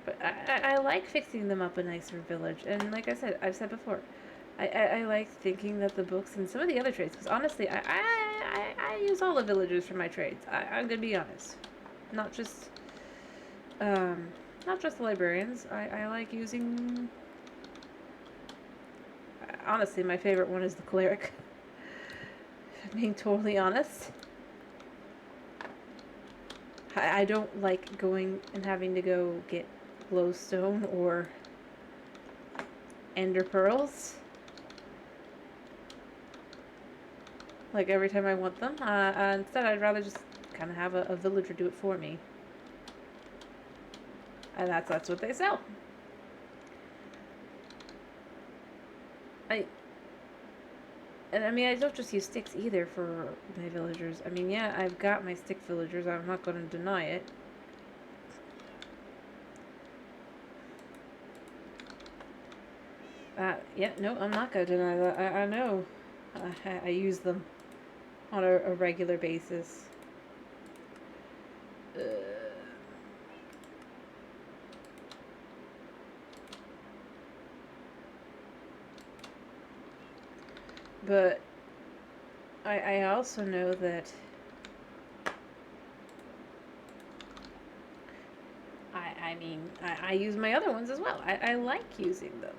but I like fixing them up a nicer village. And like I said, I've said before, I like thinking that the books and some of the other trades, because honestly, I use all the villagers for my trades. I'm gonna be honest. Not just the librarians. I like using... honestly, my favorite one is the cleric. If I'm being totally honest. I don't like going and having to go get glowstone or ender pearls. Like every time I want them. Instead, I'd rather just kind of have a villager do it for me. And that's what they sell. And I mean, I don't just use sticks either for my villagers. I mean, yeah, I've got my stick villagers. I'm not going to deny it. Yeah, no, I'm not going to deny that. I know. I use them on a regular basis. But I also know that I mean, I use my other ones as well. I like using them.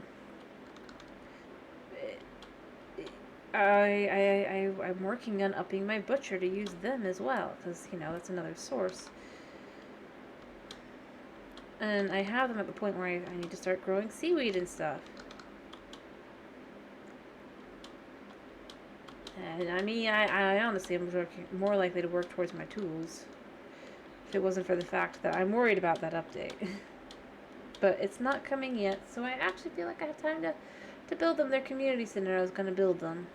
I'm working on upping my butcher to use them as well, because, you know, that's another source. And I have them at the point where I need to start growing seaweed and stuff. And I mean, I honestly am more likely to work towards my tools if it wasn't for the fact that I'm worried about that update. But it's not coming yet, so I actually feel like I have time to build them. Their community center, I was going to build them.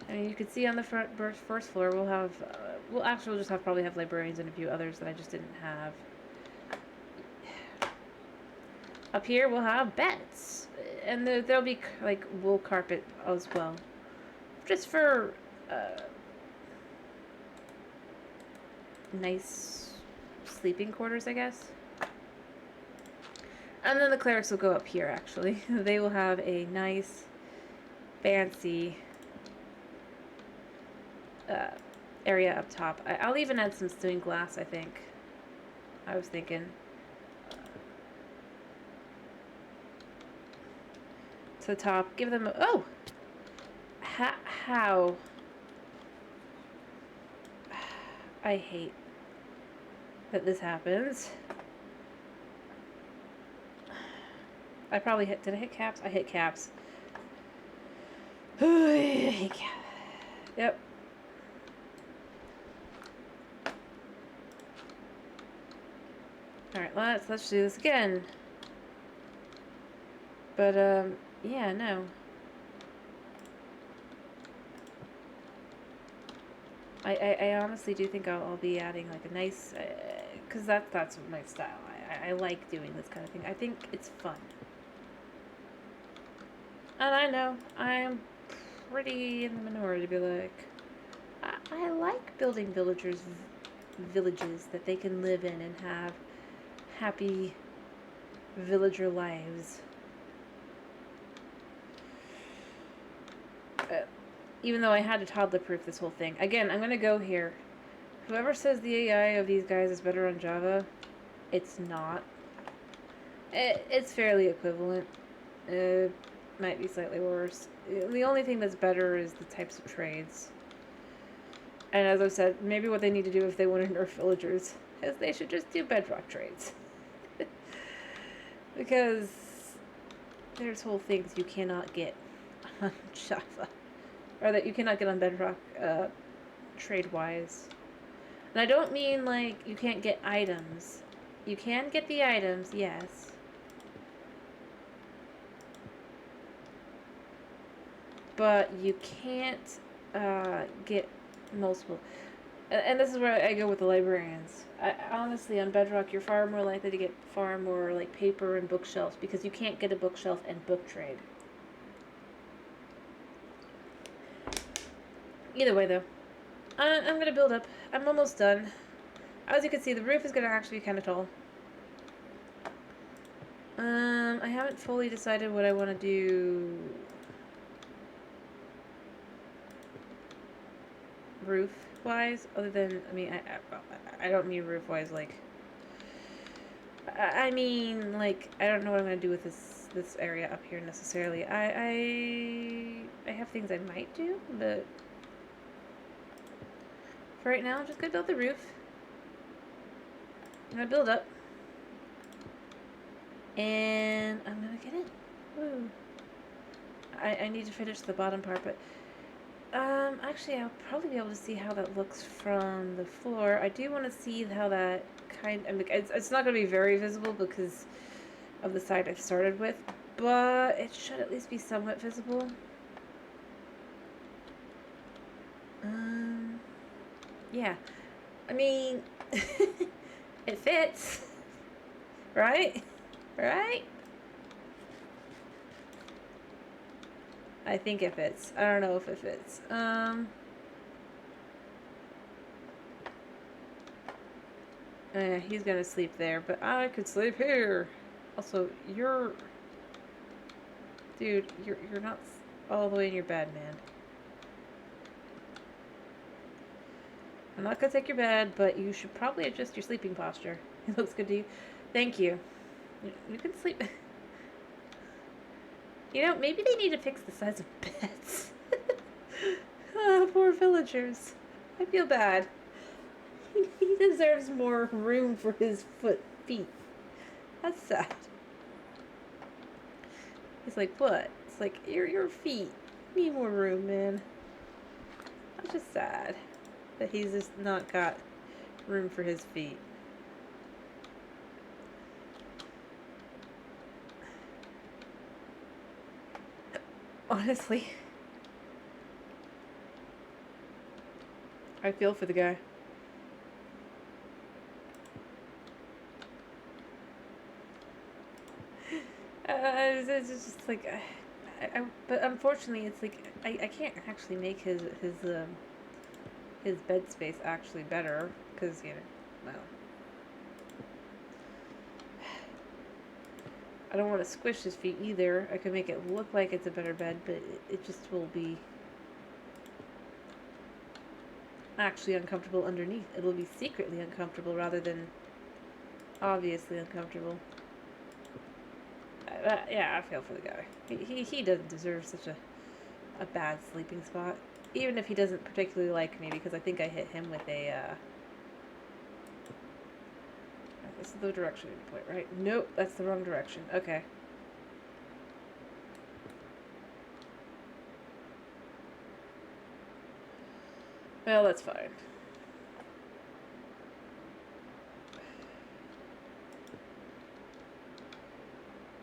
I mean, you can see on the first floor we'll have, we'll just probably have librarians and a few others that I just didn't have. Up here we'll have beds, and there'll be like wool carpet as well, just for nice sleeping quarters, I guess. And then the clerics will go up here, actually. They will have a nice, fancy area up top. I'll even add some stained glass, I think. I was thinking. To the top. Give them a... Oh! How? I hate that this happens. I probably hit... Did I hit caps? I hit caps. I hate caps. Yep. Alright, let's do this again. But, yeah, no. I honestly do think I'll be adding, like, a nice... because that's my style. I like doing this kind of thing. I think it's fun. And I know, I'm pretty in the minority to be like... I like building villages that they can live in and have happy villager lives. Even though I had to toddler-proof this whole thing. Again, I'm going to go here. Whoever says the AI of these guys is better on Java, it's not. It's fairly equivalent. It might be slightly worse. The only thing that's better is the types of trades. And as I've said, maybe what they need to do if they want to nerf villagers is they should just do bedrock trades. Because there's whole things you cannot get on Java. Or that you cannot get on Bedrock, trade-wise. And I don't mean, like, you can't get items. You can get the items, yes. But you can't, get multiple. And this is where I go with the librarians. Honestly, on Bedrock, you're far more likely to get far more, like, paper and bookshelves, because you can't get a bookshelf and book trade. Either way, though, I'm going to build up. I'm almost done. As you can see, the roof is going to actually be kind of tall. I haven't fully decided what I want to do roof-wise, other than, I mean, I don't mean roof-wise, like, I mean, like, I don't know what I'm going to do with this area up here necessarily. I have things I might do, but... For right now, I'm just gonna build the roof. I'm gonna build up. And I'm gonna get in. Woo. I need to finish the bottom part, but actually I'll probably be able to see how that looks from the floor. I do want to see how that I mean, it's not going to be very visible because of the side I've started with, but it should at least be somewhat visible. Yeah. I mean, it fits, right? Right? I think it fits. I don't know if it fits. He's gonna sleep there, but I could sleep here. Also, dude, you're not all the way in your bed, man. I'm not gonna take your bed, but you should probably adjust your sleeping posture. It looks good to you. Thank you. You can sleep. You know, maybe they need to fix the size of beds. Oh, poor villagers. I feel bad. He deserves more room for his feet. That's sad. He's like, what? It's like, your feet need more room, man. That's just sad that he's just not got room for his feet. Honestly, I feel for the guy. It's just like, but unfortunately, it's like I can't actually make his bed space actually better because well, I don't want to squish his feet either. I could make it look like it's a better bed, but it just will be actually uncomfortable underneath. It will be secretly uncomfortable rather than obviously uncomfortable. Yeah, I feel for the guy. He doesn't deserve such a bad sleeping spot. Even if he doesn't particularly like me, because I think I hit him with a, this is the direction to point, right? Nope, that's the wrong direction. Okay. Well, that's fine.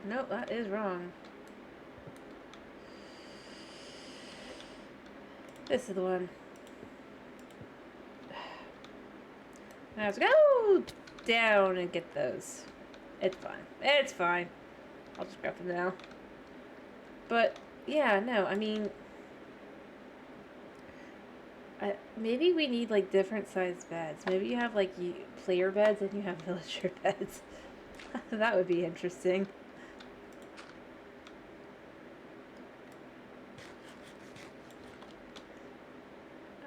Nope, that is wrong. This is the one. Now I have to go down and get those. It's fine. It's fine. I'll just grab them now. But, yeah, no, I mean, maybe we need, like, different sized beds. Maybe you have, like, player beds and you have villager beds. That would be interesting.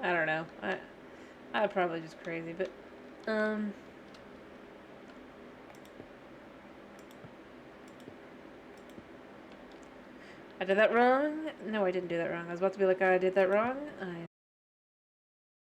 I don't know. I'm probably just crazy, but, I did that wrong? No, I didn't do that wrong. I was about to be like, I did that wrong. I